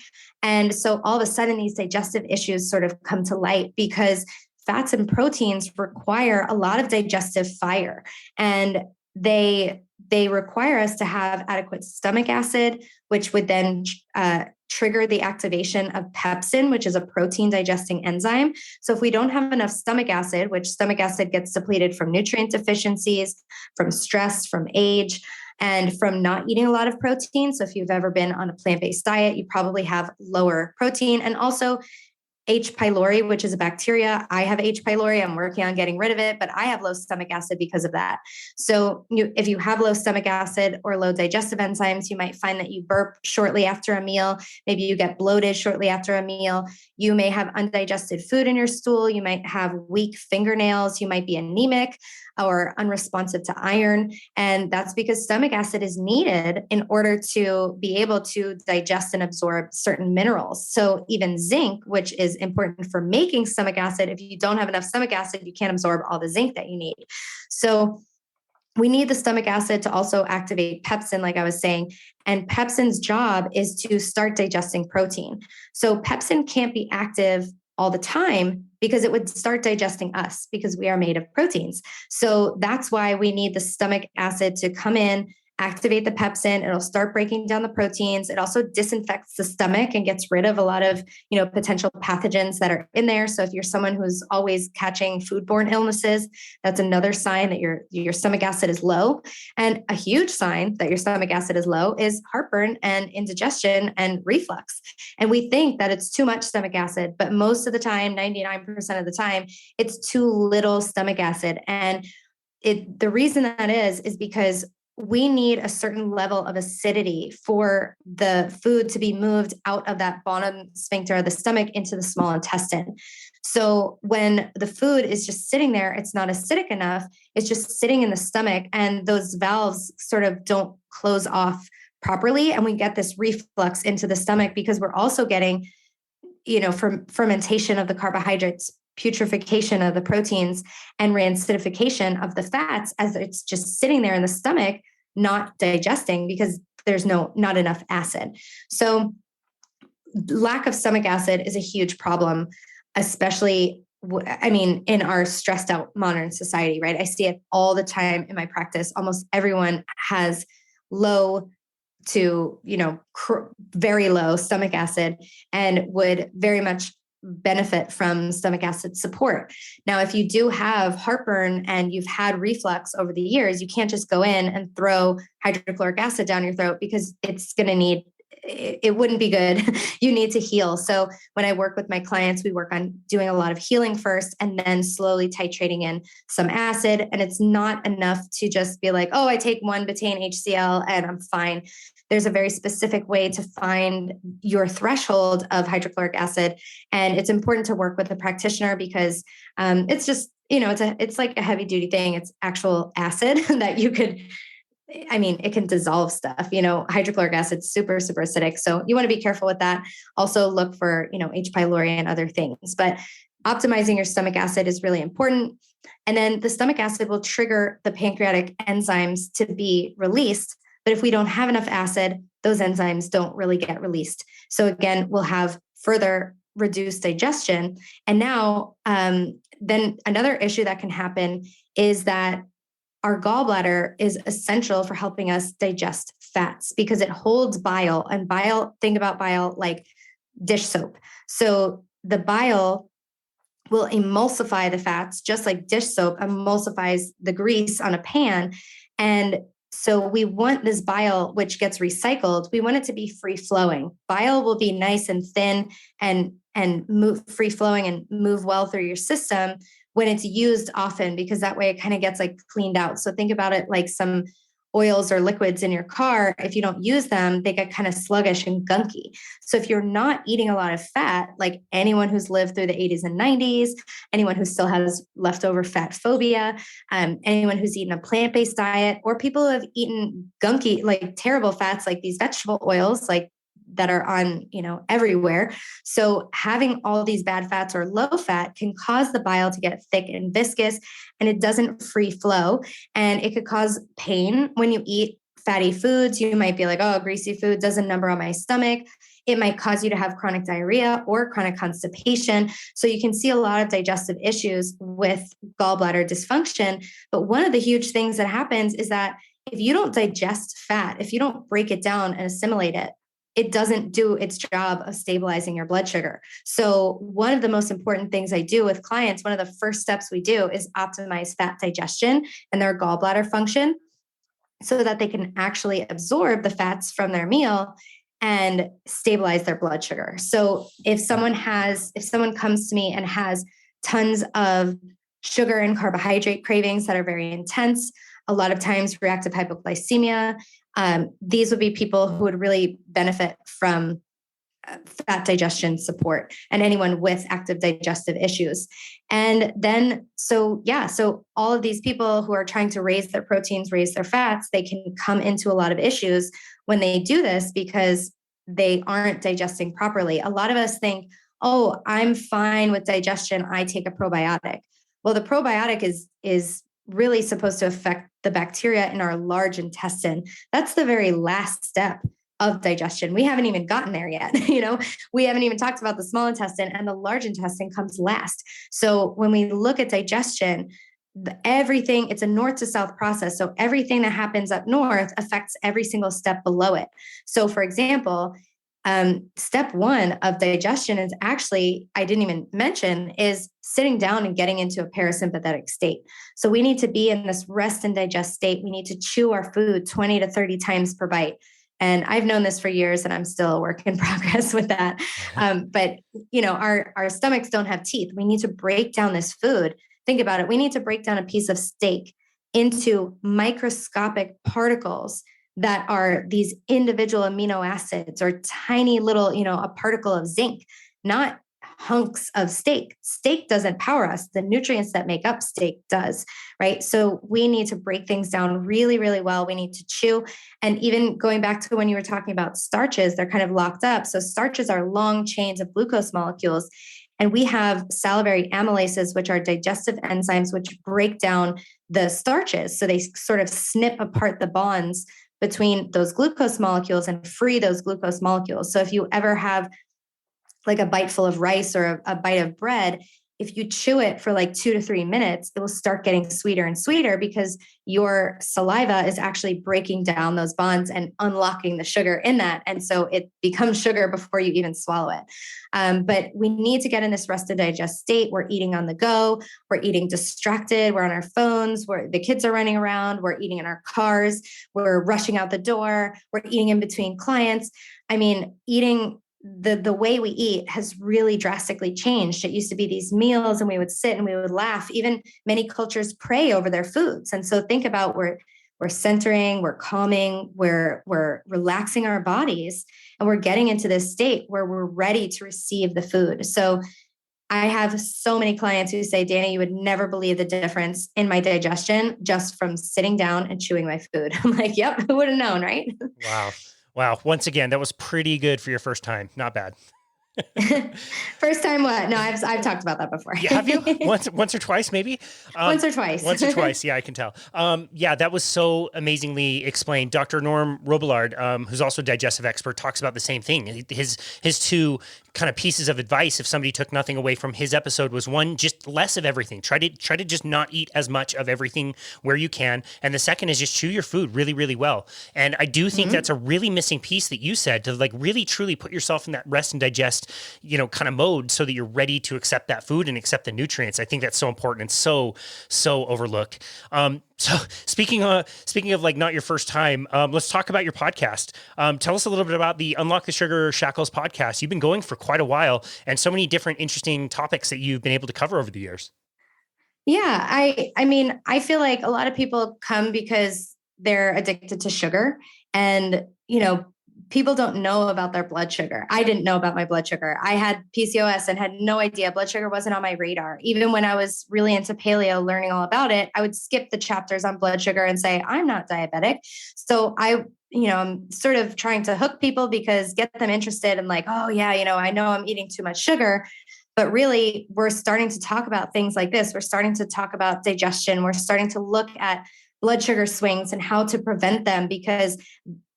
And so all of a sudden, these digestive issues sort of come to light because fats and proteins require a lot of digestive fire, and they require us to have adequate stomach acid, which would then trigger the activation of pepsin, which is a protein digesting enzyme. So if we don't have enough stomach acid, which stomach acid gets depleted from nutrient deficiencies, from stress, from age, and from not eating a lot of protein. So if you've ever been on a plant-based diet, you probably have lower protein, and also H. pylori, which is a bacteria. I have H. pylori. I'm working on getting rid of it, but I have low stomach acid because of that. So if you have low stomach acid or low digestive enzymes, you might find that you burp shortly after a meal. Maybe you get bloated shortly after a meal. You may have undigested food in your stool. You might have weak fingernails. You might be anemic or unresponsive to iron. And that's because stomach acid is needed in order to be able to digest and absorb certain minerals. So even zinc, which is important for making stomach acid, if you don't have enough stomach acid, you can't absorb all the zinc that you need. So we need the stomach acid to also activate pepsin, like I was saying. And pepsin's job is to start digesting protein. So pepsin can't be active all the time because it would start digesting us because we are made of proteins. So that's why we need the stomach acid to come in, activate the pepsin. It'll start breaking down the proteins. It also disinfects the stomach and gets rid of a lot of, potential pathogens that are in there. So if you're someone who's always catching foodborne illnesses, that's another sign that your stomach acid is low. And a huge sign that your stomach acid is low is heartburn and indigestion and reflux. And we think that it's too much stomach acid, but most of the time, 99% of the time, it's too little stomach acid. And the reason that is because we need a certain level of acidity for the food to be moved out of that bottom sphincter of the stomach into the small intestine. So when the food is just sitting there, it's not acidic enough. It's just sitting in the stomach, and those valves sort of don't close off properly. And we get this reflux into the stomach because we're also getting, from fermentation of the carbohydrates, putrefaction of the proteins, and rancidification of the fats as it's just sitting there in the stomach, not digesting because there's not enough acid. So lack of stomach acid is a huge problem, especially, in our stressed out modern society, right? I see it all the time in my practice. Almost everyone has low to, very low stomach acid and would very much benefit from stomach acid support. Now, if you do have heartburn and you've had reflux over the years, you can't just go in and throw hydrochloric acid down your throat because it wouldn't be good. You need to heal. So when I work with my clients, we work on doing a lot of healing first and then slowly titrating in some acid. And it's not enough to just be like, oh, I take one betaine HCl and I'm fine. There's a very specific way to find your threshold of hydrochloric acid. And it's important to work with a practitioner because it's just, it's like a heavy duty thing. It's actual acid that you could, it can dissolve stuff. Hydrochloric acid is super, super acidic. So you want to be careful with that. Also look for, H. pylori and other things. But optimizing your stomach acid is really important. And then the stomach acid will trigger the pancreatic enzymes to be released. But if we don't have enough acid, those enzymes don't really get released. So again, we'll have further reduced digestion. And now, then another issue that can happen is that our gallbladder is essential for helping us digest fats because it holds bile, and bile, think about bile like dish soap. So the bile will emulsify the fats just like dish soap emulsifies the grease on a pan. And so we want this bile, which gets recycled, we want it to be free flowing. Bile will be nice and thin and move free flowing and move well through your system when it's used often, because that way it kind of gets like cleaned out. So think about it like some oils or liquids in your car. If you don't use them, they get kind of sluggish and gunky. So if you're not eating a lot of fat, like anyone who's lived through the 80s and 90s, anyone who still has leftover fat phobia, anyone who's eaten a plant-based diet, or people who have eaten gunky, like terrible fats, like these vegetable oils, like that are on, everywhere. So having all these bad fats or low fat can cause the bile to get thick and viscous, and it doesn't free flow. And it could cause pain when you eat fatty foods. You might be like, oh, greasy food does a number on my stomach. It might cause you to have chronic diarrhea or chronic constipation. So you can see a lot of digestive issues with gallbladder dysfunction. But one of the huge things that happens is that if you don't digest fat, if you don't break it down and assimilate it, it doesn't do its job of stabilizing your blood sugar. So one of the most important things I do with clients, one of the first steps we do is optimize fat digestion and their gallbladder function so that they can actually absorb the fats from their meal and stabilize their blood sugar. So if someone comes to me and has tons of sugar and carbohydrate cravings that are very intense, a lot of times reactive hypoglycemia, these would be people who would really benefit from fat digestion support, and anyone with active digestive issues. And then, so all of these people who are trying to raise their proteins, raise their fats, they can come into a lot of issues when they do this because they aren't digesting properly. A lot of us think, oh, I'm fine with digestion, I take a probiotic. Well, the probiotic is really supposed to affect the bacteria in our large intestine. That's the very last step of digestion. We haven't even gotten there yet. We haven't even talked about the small intestine, and the large intestine comes last. So when we look at digestion, everything, it's a north to south process. So everything that happens up north affects every single step below it. So for example, step one of digestion is actually, I didn't even mention, is sitting down and getting into a parasympathetic state. So we need to be in this rest and digest state. We need to chew our food 20 to 30 times per bite. And I've known this for years, and I'm still a work in progress with that. But our stomachs don't have teeth. We need to break down this food. Think about it. We need to break down a piece of steak into microscopic particles that are these individual amino acids or tiny little, a particle of zinc, not hunks of steak. Steak doesn't power us. The nutrients that make up steak does, right? So we need to break things down really, really well. We need to chew. And even going back to when you were talking about starches, they're kind of locked up. So starches are long chains of glucose molecules. And we have salivary amylases, which are digestive enzymes, which break down the starches. So they sort of snip apart the bonds between those glucose molecules and free those glucose molecules. So if you ever have like a bite full of rice or a bite of bread, if you chew it for like 2 to 3 minutes, it will start getting sweeter and sweeter because your saliva is actually breaking down those bonds and unlocking the sugar in that. And so it becomes sugar before you even swallow it. But we need to get in this rest to digest state. We're eating on the go. We're eating distracted. We're on our phones. The kids are running around. We're eating in our cars. We're rushing out the door. We're eating in between clients. I mean, the way we eat has really drastically changed. It used to be these meals and we would sit and we would laugh. Even many cultures pray over their foods. And so think about we're centering, we're calming, we're relaxing our bodies, and we're getting into this state where we're ready to receive the food. So I have so many clients who say, Dani, you would never believe the difference in my digestion just from sitting down and chewing my food. I'm like, yep, who would have known, right? Wow. Once again, that was pretty good for your first time. Not bad. First time what? No, I've talked about that before. Yeah, have you? Once or twice, maybe? Once or twice. Once or twice. Yeah, I can tell. Yeah, that was so amazingly explained. Dr. Norm Robillard, who's also a digestive expert, talks about the same thing. His two kind of pieces of advice, if somebody took nothing away from his episode, was one, just less of everything. Try to just not eat as much of everything where you can. And the second is just chew your food really, really well. And I do think that's a really missing piece that you said, to like really truly put yourself in that rest and digest, kind of mode so that you're ready to accept that food and accept the nutrients. I think that's so important and so overlooked. So speaking of like not your first time, let's talk about your podcast. Tell us a little bit about the Unlock the Sugar Shackles podcast. You've been going for quite a while and so many different interesting topics that you've been able to cover over the years. Yeah. I mean, I feel like a lot of people come because they're addicted to sugar, and, people don't know about their blood sugar. I didn't know about my blood sugar. I had PCOS and had no idea. Blood sugar wasn't on my radar. Even when I was really into paleo, learning all about it, I would skip the chapters on blood sugar and say, I'm not diabetic. So I'm sort of trying to hook people get them interested and like, oh yeah, I know I'm eating too much sugar. But really, we're starting to talk about things like this. We're starting to talk about digestion. We're starting to look at blood sugar swings and how to prevent them, because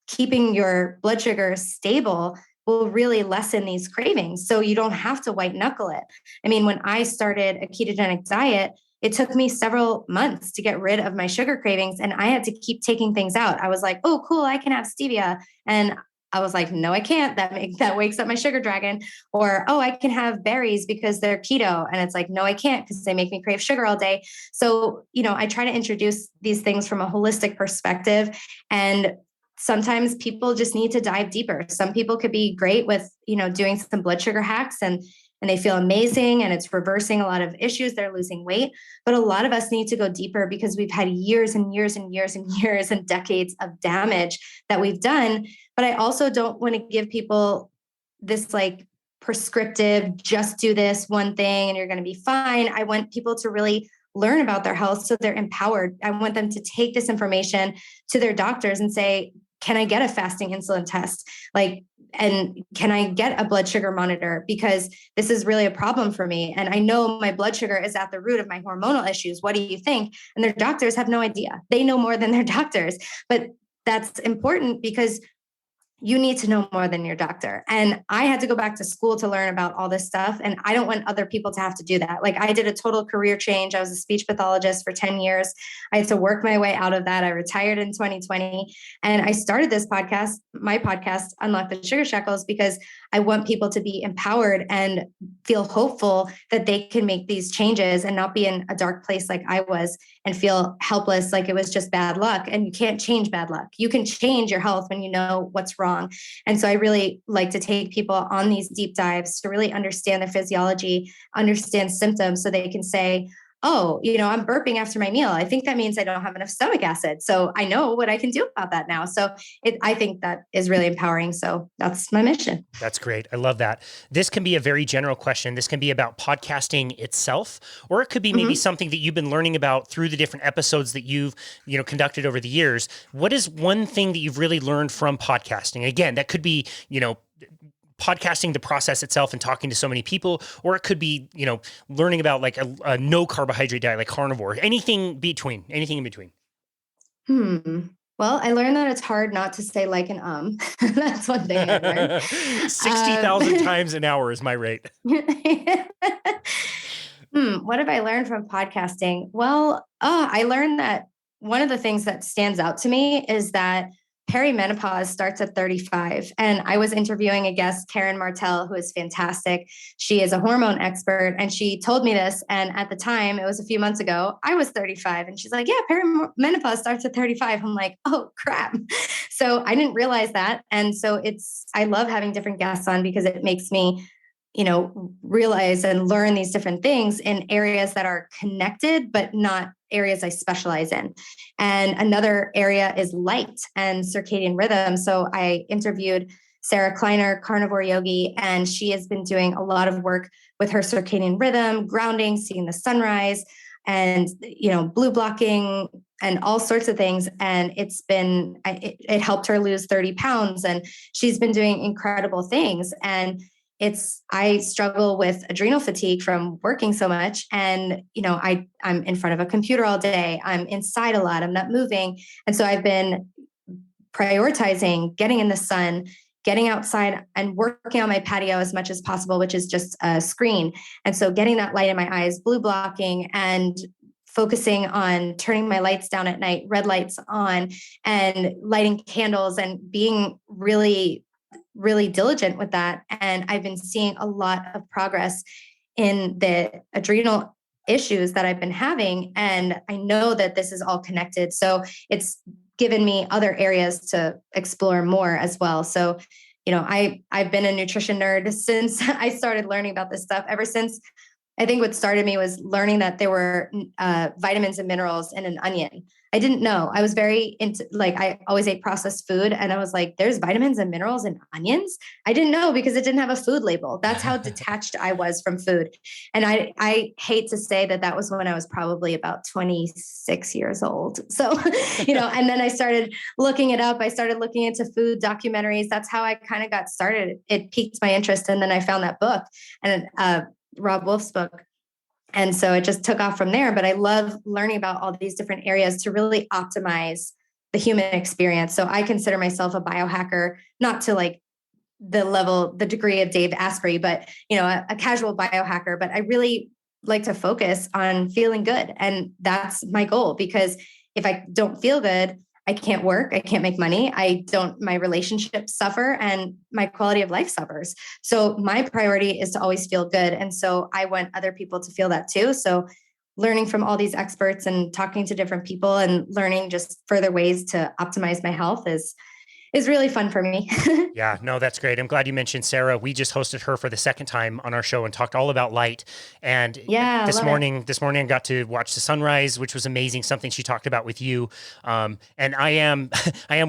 keeping your blood sugar stable will really lessen these cravings. So you don't have to white knuckle it. I mean, when I started a ketogenic diet, it took me several months to get rid of my sugar cravings, and I had to keep taking things out. I was like, oh, cool, I can have stevia. And I was like, no, I can't. That wakes up my sugar dragon. Or, oh, I can have berries because they're keto. And it's like, no, I can't, because they make me crave sugar all day. So, I try to introduce these things from a holistic perspective. And sometimes people just need to dive deeper. Some people could be great with, doing some blood sugar hacks and they feel amazing and it's reversing a lot of issues. They're losing weight. But a lot of us need to go deeper because we've had years and years and years and years and decades of damage that we've done. But I also don't want to give people this like prescriptive, just do this one thing and you're going to be fine. I want people to really learn about their health so they're empowered. I want them to take this information to their doctors and say, can I get a fasting insulin test? And can I get a blood sugar monitor? Because this is really a problem for me. And I know my blood sugar is at the root of my hormonal issues. What do you think? And their doctors have no idea. They know more than their doctors. But that's important because you need to know more than your doctor. And I had to go back to school to learn about all this stuff. And I don't want other people to have to do that. Like, I did a total career change. I was a speech pathologist for 10 years. I had to work my way out of that. I retired in 2020. And I started this podcast, my podcast, Unlock the Sugar Shackles, because I want people to be empowered and feel hopeful that they can make these changes and not be in a dark place like I was and feel helpless, like it was just bad luck. And you can't change bad luck. You can change your health when you know what's wrong. And so I really like to take people on these deep dives to really understand the physiology, understand symptoms, so they can say, oh, I'm burping after my meal. I think that means I don't have enough stomach acid. So I know what I can do about that now. So I think that is really empowering. So that's my mission. That's great. I love that. This can be a very general question. This can be about podcasting itself, or it could be maybe something that you've been learning about through the different episodes that you've, conducted over the years. What is one thing that you've really learned from podcasting? Again, that could be, podcasting the process itself and talking to so many people, or it could be, learning about like a no carbohydrate diet, like carnivore, anything in between. Well, I learned that it's hard not to say like an That's one thing I learned. 60,000 times an hour is my rate. What have I learned from podcasting? Well, I learned that one of the things that stands out to me is that perimenopause starts at 35. And I was interviewing a guest, Karen Martell, who is fantastic. She is a hormone expert. And she told me this. And at the time, it was a few months ago, I was 35. And she's like, yeah, perimenopause starts at 35. I'm like, oh, crap. So I didn't realize that. And so I love having different guests on because it makes me realize and learn these different things in areas that are connected, but not areas I specialize in. And another area is light and circadian rhythm. So I interviewed Sarah Kleiner, carnivore yogi, and she has been doing a lot of work with her circadian rhythm, grounding, seeing the sunrise, and, blue blocking and all sorts of things. And it helped her lose 30 pounds. And she's been doing incredible things. And I struggle with adrenal fatigue from working so much. And, I'm in front of a computer all day. I'm inside a lot. I'm not moving. And so I've been prioritizing getting in the sun, getting outside and working on my patio as much as possible, which is just a screen. And so getting that light in my eyes, blue blocking, and focusing on turning my lights down at night, red lights on, and lighting candles, and being really diligent with that. And I've been seeing a lot of progress in the adrenal issues that I've been having. And I know that this is all connected. So it's given me other areas to explore more as well. So, I've been a nutrition nerd since I started learning about this stuff. Ever since, I think what started me was learning that there were vitamins and minerals in an onion. I didn't know. I was very into, I always ate processed food, and I was like, there's vitamins and minerals in onions? I didn't know because it didn't have a food label. That's how detached I was from food. And I hate to say that was when I was probably about 26 years old. So, and then I started looking it up. I started looking into food documentaries. That's how I kind of got started. It piqued my interest. And then I found that book, and Rob Wolf's book. And so it just took off from there. But I love learning about all these different areas to really optimize the human experience. So I consider myself a biohacker, not to the degree of Dave Asprey, but, a casual biohacker. But I really like to focus on feeling good. And that's my goal, because if I don't feel good, I can't work. I can't make money. My relationships suffer and my quality of life suffers. So my priority is to always feel good. And so I want other people to feel that too. So learning from all these experts and talking to different people and learning just further ways to optimize my health is really fun for me. Yeah, no, that's great. I'm glad you mentioned Sarah. We just hosted her for the second time on our show and talked all about light. And this morning I got to watch the sunrise, which was amazing. Something she talked about with you. And I am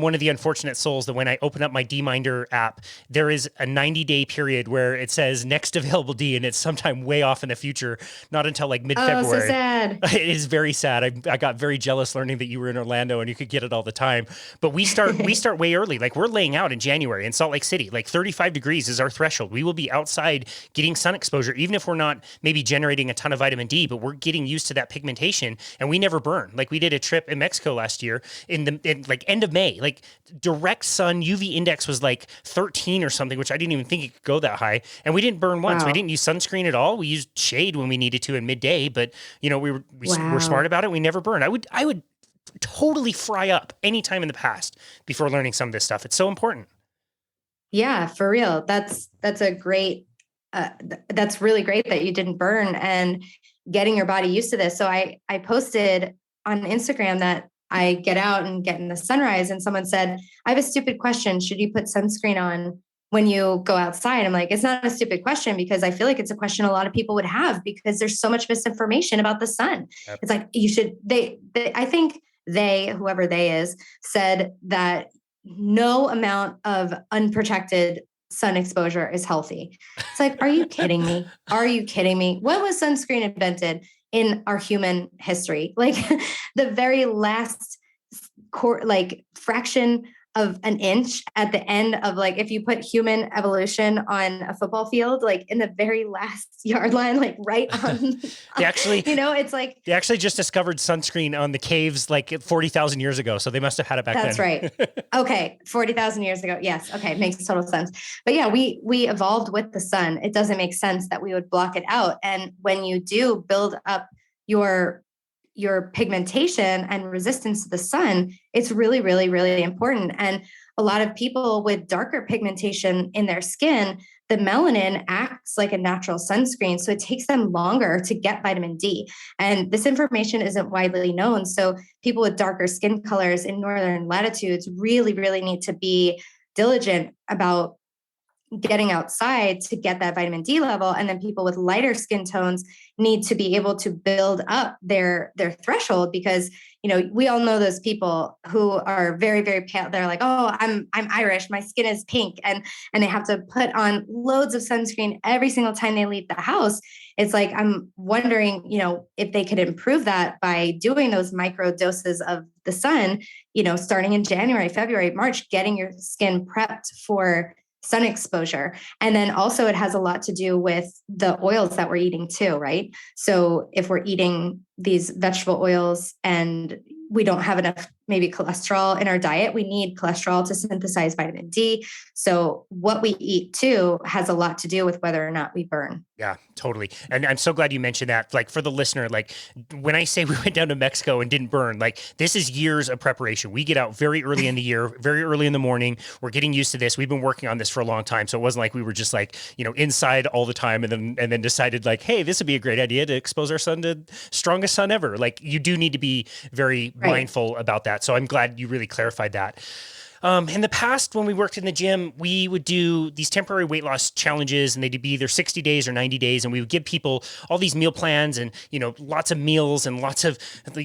one of the unfortunate souls that when I open up my D-Minder app, there is a 90-day period where it says next available D, and it's sometime way off in the future, not until like mid-February. Oh, so sad. It is very sad. I got very jealous learning that you were in Orlando and you could get it all the time. But we start way early. Like, we're laying out in January in Salt Lake City. Like 35 degrees is our threshold. We will be outside getting sun exposure, even if we're not maybe generating a ton of vitamin D, but we're getting used to that pigmentation, and we never burn. Like, we did a trip in Mexico last year in end of May, like direct sun UV index was like 13 or something, which I didn't even think it could go that high. And we didn't burn once. Wow. We didn't use sunscreen at all. We used shade when we needed to in midday, but we were smart about it. We never burned. I would totally fry up any time in the past before learning some of this stuff. It's so important. Yeah, for real. That's a great, that's really great that you didn't burn and getting your body used to this. So I posted on Instagram that I get out and get in the sunrise, and someone said, I have a stupid question. Should you put sunscreen on when you go outside, I'm like, it's not a stupid question, because I feel like it's a question a lot of people would have, because there's so much misinformation about the sun. Yep. It's like, I think whoever they is, said that no amount of unprotected sun exposure is healthy. It's like, are you kidding me? Are you kidding me? When was sunscreen invented in our human history? Like the very last fraction of an inch at the end of, like, if you put human evolution on a football field, like in the very last yard line, like right on, they actually, it's like, they actually just discovered sunscreen on the caves like 40,000 years ago. So they must have had it back then. That's right. Okay. 40,000 years ago. Yes. Okay. Makes total sense. But yeah, we evolved with the sun. It doesn't make sense that we would block it out. And when you do build up your pigmentation and resistance to the sun, it's really, really, really important. And a lot of people with darker pigmentation in their skin, the melanin acts like a natural sunscreen. So it takes them longer to get vitamin D. And this information isn't widely known. So people with darker skin colors in northern latitudes really, really need to be diligent about getting outside to get that vitamin D level. And then people with lighter skin tones need to be able to build up their threshold, because, we all know those people who are very, very pale. They're like, oh, I'm Irish, my skin is pink. And they have to put on loads of sunscreen every single time they leave the house. It's like, I'm wondering, if they could improve that by doing those micro doses of the sun, starting in January, February, March, getting your skin prepped for sun exposure. And then also it has a lot to do with the oils that we're eating too, right? So if we're eating these vegetable oils and we don't have enough maybe cholesterol in our diet, we need cholesterol to synthesize vitamin D. So what we eat too has a lot to do with whether or not we burn. Yeah, totally. And I'm so glad you mentioned that. Like for the listener, like when I say we went down to Mexico and didn't burn, like this is years of preparation. We get out very early in the year, very early in the morning. We're getting used to this. We've been working on this for a long time. So it wasn't like we were just like, inside all the time and then decided like, hey, this would be a great idea to expose our sun to strongest sun ever. Like you do need to be very mindful about that. So I'm glad you really clarified that. In the past, when we worked in the gym, we would do these temporary weight loss challenges, and they'd be either 60 days or 90 days. And we would give people all these meal plans and, lots of meals and lots of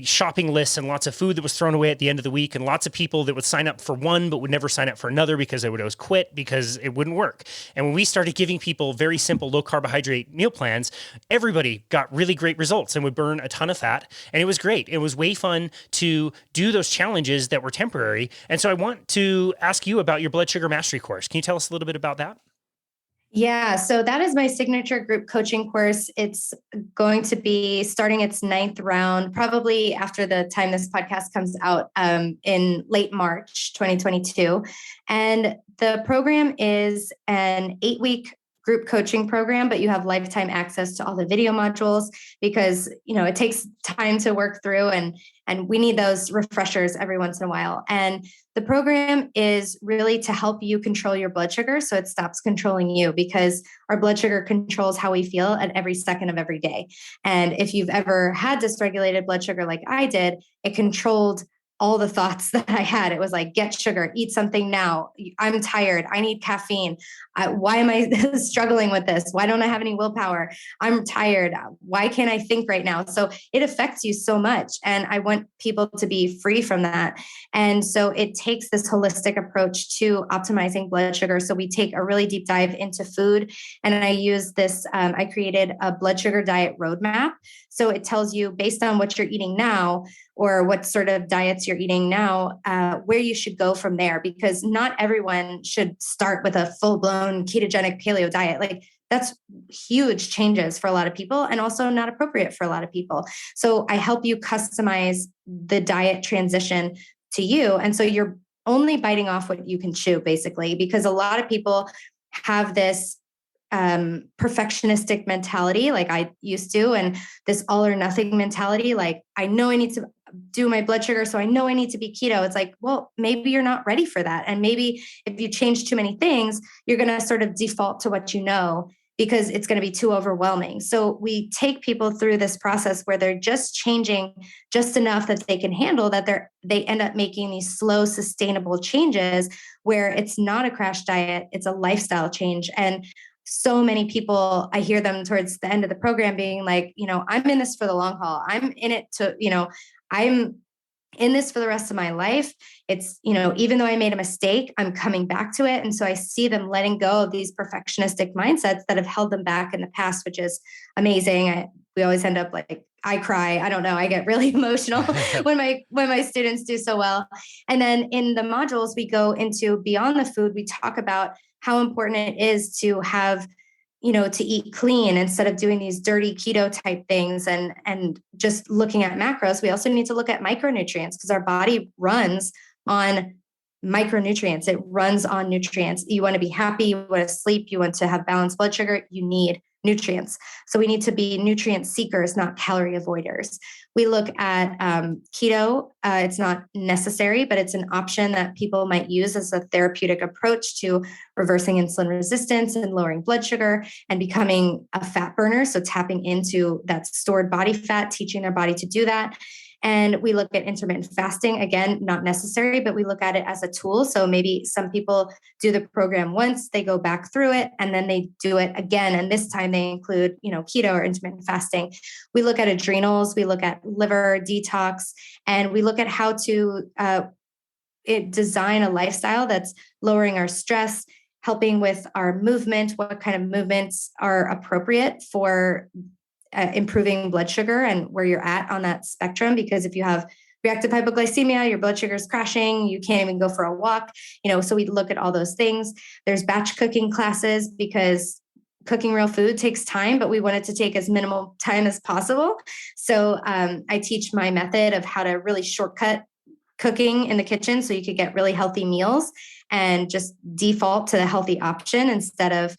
shopping lists and lots of food that was thrown away at the end of the week. And lots of people that would sign up for one, but would never sign up for another because they would always quit because it wouldn't work. And when we started giving people very simple, low carbohydrate meal plans, everybody got really great results and would burn a ton of fat. And it was great. It was way fun to do those challenges that were temporary. And so I want to ask you about your blood sugar mastery course. Can you tell us a little bit about that? Yeah, so that is my signature group coaching course. It's going to be starting its 9th round, probably after the time this podcast comes out, in late March 2022. And the program is an 8-week group coaching program, but you have lifetime access to all the video modules because, it takes time to work through and we need those refreshers every once in a while. And the program is really to help you control your blood sugar so it stops controlling you, because our blood sugar controls how we feel at every second of every day. And if you've ever had dysregulated blood sugar like I did, it controlled all the thoughts that I had. It was like, get sugar, eat something now. I'm tired. I need caffeine. Why am I struggling with this? Why don't I have any willpower? I'm tired. Why can't I think right now? So it affects you so much. And I want people to be free from that. And so it takes this holistic approach to optimizing blood sugar. So we take a really deep dive into food. And I use this, I created a blood sugar diet roadmap. So it tells you based on what you're eating now, or what sort of diets you're eating now, where you should go from there, because not everyone should start with a full-blown ketogenic paleo diet. Like that's huge changes for a lot of people and also not appropriate for a lot of people. So I help you customize the diet transition to you. And so you're only biting off what you can chew, basically, because a lot of people have this perfectionistic mentality like I used to, and this all or nothing mentality. Like, I know I need to do my blood sugar, so I know I need to be keto. It's like, well, maybe you're not ready for that. And maybe if you change too many things, you're going to sort of default to what you know because it's going to be too overwhelming. So we take people through this process where they're just changing just enough that they can handle that they end up making these slow, sustainable changes where it's not a crash diet, it's a lifestyle change. And so many people, I hear them towards the end of the program being like, I'm in this for the long haul. I'm in it to, I'm in this for the rest of my life. It's, even though I made a mistake, I'm coming back to it. And so I see them letting go of these perfectionistic mindsets that have held them back in the past, which is amazing. We always end up like, I cry. I don't know. I get really emotional when my students do so well. And then in the modules, we go into beyond the food. We talk about how important it is to have, to eat clean instead of doing these dirty keto type things and just looking at macros. We also need to look at micronutrients because our body runs on micronutrients. It runs on nutrients. You want to be happy, you want to sleep, you want to have balanced blood sugar, you need nutrients. So we need to be nutrient seekers, not calorie avoiders. We look at keto. It's not necessary, but it's an option that people might use as a therapeutic approach to reversing insulin resistance and lowering blood sugar and becoming a fat burner. So tapping into that stored body fat, teaching their body to do that. And we look at intermittent fasting, again, not necessary, but we look at it as a tool. So maybe some people do the program once, they go back through it, and then they do it again. And this time they include, keto or intermittent fasting. We look at adrenals, we look at liver detox, and we look at how to design a lifestyle that's lowering our stress, helping with our movement, what kind of movements are appropriate for improving blood sugar and where you're at on that spectrum. Because if you have reactive hypoglycemia, your blood sugar is crashing, you can't even go for a walk, so we look at all those things. There's batch cooking classes because cooking real food takes time, but we want it to take as minimal time as possible. So I teach my method of how to really shortcut cooking in the kitchen so you could get really healthy meals and just default to the healthy option instead of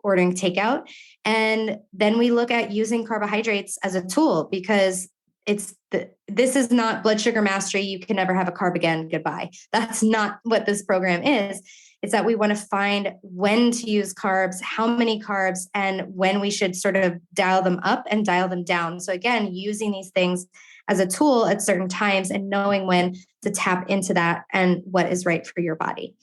ordering takeout. And then we look at using carbohydrates as a tool because this is not blood sugar mastery. You can never have a carb again. Goodbye. That's not what this program is. It's that we want to find when to use carbs, how many carbs, and when we should sort of dial them up and dial them down. So again, using these things as a tool at certain times and knowing when to tap into that and what is right for your body.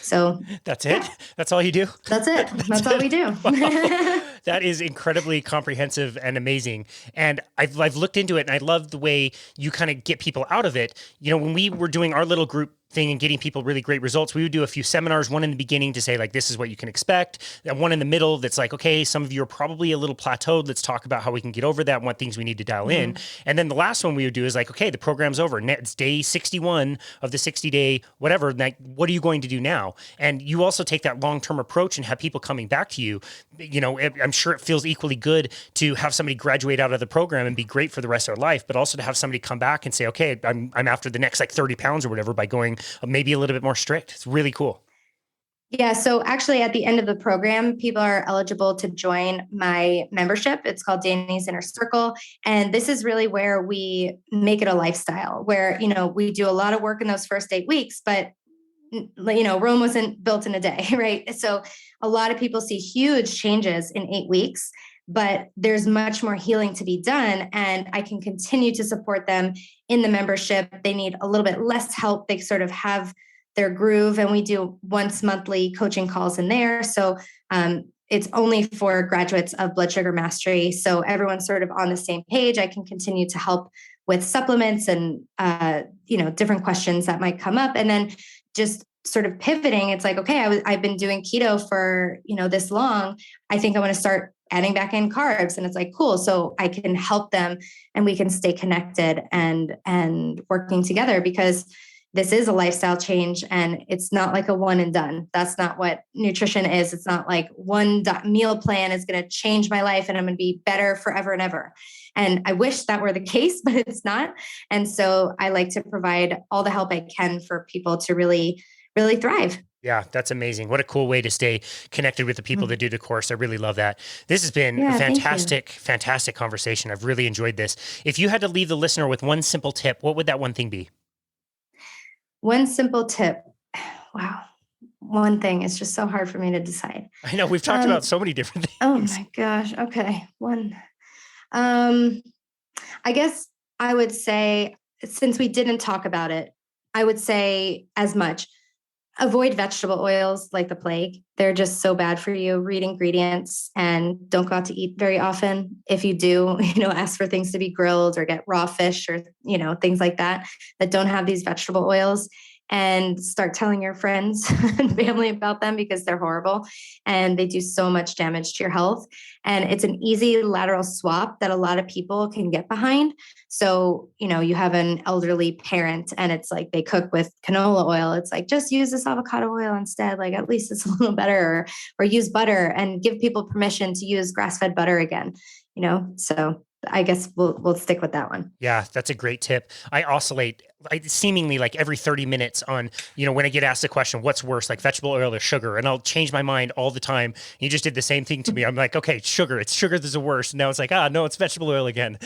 So that's it. Yeah. That's all you do. That's it. That's all we do. Wow. That is incredibly comprehensive and amazing. And I've looked into it and I love the way you kind of get people out of it. When we were doing our little group thing and getting people really great results, we would do a few seminars, one in the beginning to say like, this is what you can expect. And one in the middle that's like, okay, some of you are probably a little plateaued. Let's talk about how we can get over that and what things we need to dial in. And then the last one we would do is like, okay, the program's over. It's day 61 of the 60-day, whatever. Like, what are you going to do now? And you also take that long-term approach and have people coming back to you. I'm sure it feels equally good to have somebody graduate out of the program and be great for the rest of their life, but also to have somebody come back and say, okay, I'm after the next like 30 pounds or whatever by going maybe a little bit more strict. It's really cool. Yeah. So actually at the end of the program, people are eligible to join my membership. It's called Dani's Inner Circle. And this is really where we make it a lifestyle where, we do a lot of work in those first 8 weeks, but Rome wasn't built in a day, right? So a lot of people see huge changes in 8 weeks, but there's much more healing to be done. And I can continue to support them in the membership. They need a little bit less help. They sort of have their groove, and we do once monthly coaching calls in there. So it's only for graduates of Blood Sugar Mastery. So everyone's sort of on the same page. I can continue to help with supplements and, different questions that might come up. And then just sort of pivoting, it's like, okay, I've been doing keto for, this long. I think I want to start adding back in carbs. And it's like, cool. So I can help them and we can stay connected and working together because this is a lifestyle change and it's not like a one and done. That's not what nutrition is. It's not like one meal plan is going to change my life and I'm going to be better forever and ever. And I wish that were the case, but it's not. And so I like to provide all the help I can for people to really, really thrive. Yeah, that's amazing. What a cool way to stay connected with the people that do the course. I really love that. This has been a fantastic conversation. I've really enjoyed this. If you had to leave the listener with one simple tip, what would that one thing be? One simple tip. Wow. one thing. It's just so hard for me to decide. I know we've talked about so many different things. Oh my gosh. Okay. One. I guess I would say, since we didn't talk about it, I would say as much. Avoid vegetable oils like the plague. They're just so bad for you. Read ingredients and don't go out to eat very often. If you do, ask for things to be grilled or get raw fish or, things like that don't have these vegetable oils, and start telling your friends and family about them because they're horrible and they do so much damage to your health. And it's an easy lateral swap that a lot of people can get behind. So, you have an elderly parent and it's like they cook with canola oil. It's like, just use this avocado oil instead. Like, at least it's a little better, or use butter, and give people permission to use grass-fed butter again, so I guess we'll stick with that one. Yeah, that's a great tip. I oscillate seemingly like every 30 minutes on, when I get asked a question, what's worse, like vegetable oil or sugar? And I'll change my mind all the time. You just did the same thing to me. I'm like, okay, sugar. It's sugar that's the worst. And now it's like, no, it's vegetable oil again.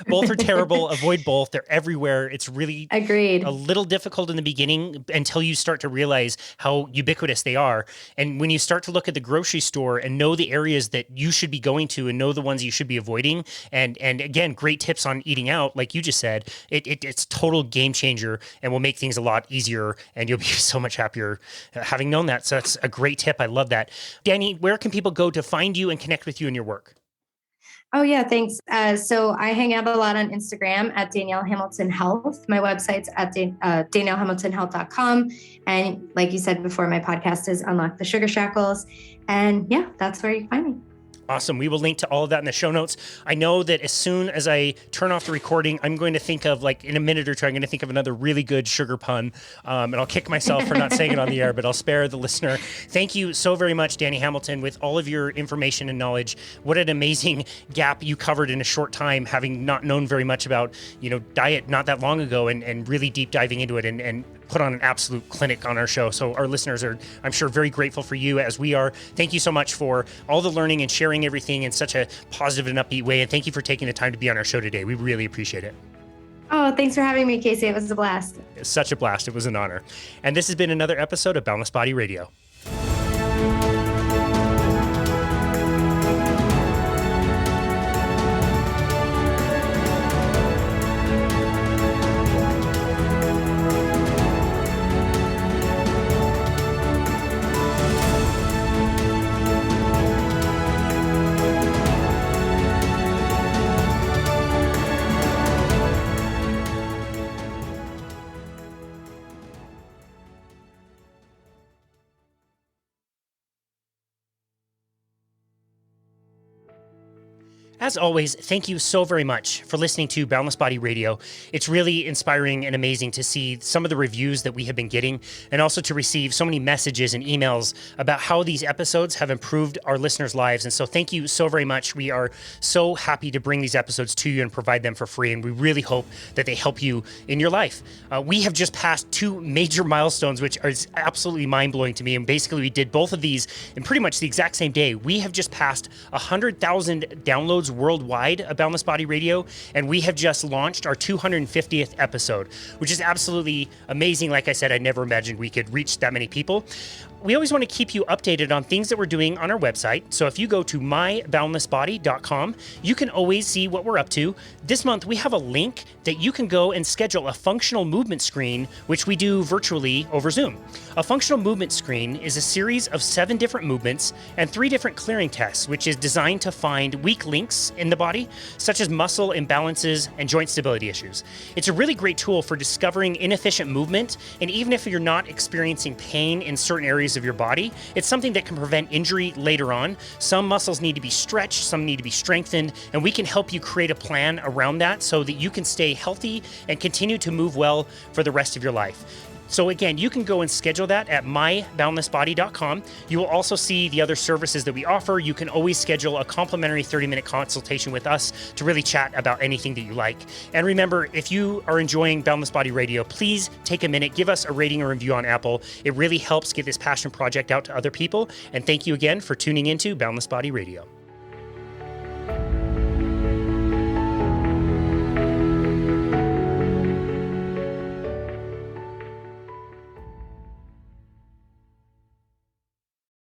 Both are terrible. Avoid both. They're everywhere. It's really Agreed. A little difficult in the beginning until you start to realize how ubiquitous they are. And when you start to look at the grocery store and know the areas that you should be going to and know the ones you should be avoiding, and again, great tips on eating out, like you just said, it's total game changer and will make things a lot easier, and you'll be so much happier having known that. So that's a great tip. I love that. Dani, where can people go to find you and connect with you in your work? Oh, yeah, thanks. So I hang out a lot on Instagram at Danielle Hamilton Health. My website's at DanielleHamiltonHealth.com. And like you said before, my podcast is Unlock the Sugar Shackles. And yeah, that's where you can find me. Awesome. We will link to all of that in the show notes. I know that as soon as I turn off the recording, I'm going to think of, like, in a minute or two, I'm going to think of another really good sugar pun. And I'll kick myself for not saying it on the air, but I'll spare the listener. Thank you so very much, Dani Hamilton, with all of your information and knowledge. What an amazing gap you covered in a short time, having not known very much about, diet not that long ago, and really deep diving into it and put on an absolute clinic on our show. So our listeners are, I'm sure, very grateful for you, as we are. Thank you so much for all the learning and sharing everything in such a positive and upbeat way. And thank you for taking the time to be on our show today. We really appreciate it. Oh, thanks for having me, Casey. It was a blast. It's such a blast. It was an honor. And this has been another episode of Boundless Body Radio. As always, thank you so very much for listening to Boundless Body Radio. It's really inspiring and amazing to see some of the reviews that we have been getting, and also to receive so many messages and emails about how these episodes have improved our listeners' lives. And so thank you so very much. We are so happy to bring these episodes to you and provide them for free, and we really hope that they help you in your life. We have just passed 2 major milestones, which is absolutely mind-blowing to me. And basically, we did both of these in pretty much the exact same day. We have just passed 100,000 downloads worldwide of Boundless Body Radio, and we have just launched our 250th episode, which is absolutely amazing. Like I said, I never imagined we could reach that many people. We always want to keep you updated on things that we're doing on our website. So if you go to myboundlessbody.com, you can always see what we're up to. This month, we have a link that you can go and schedule a functional movement screen, which we do virtually over Zoom. A functional movement screen is a series of 7 different movements and 3 different clearing tests, which is designed to find weak links in the body, such as muscle imbalances and joint stability issues. It's a really great tool for discovering inefficient movement, and even if you're not experiencing pain in certain areas of your body, it's something that can prevent injury later on. Some muscles need to be stretched, some need to be strengthened, and we can help you create a plan around that so that you can stay healthy and continue to move well for the rest of your life. So again, you can go and schedule that at myboundlessbody.com. You will also see the other services that we offer. You can always schedule a complimentary 30-minute consultation with us to really chat about anything that you like. And remember, if you are enjoying Boundless Body Radio, please take a minute, give us a rating or review on Apple. It really helps get this passion project out to other people. And thank you again for tuning into Boundless Body Radio.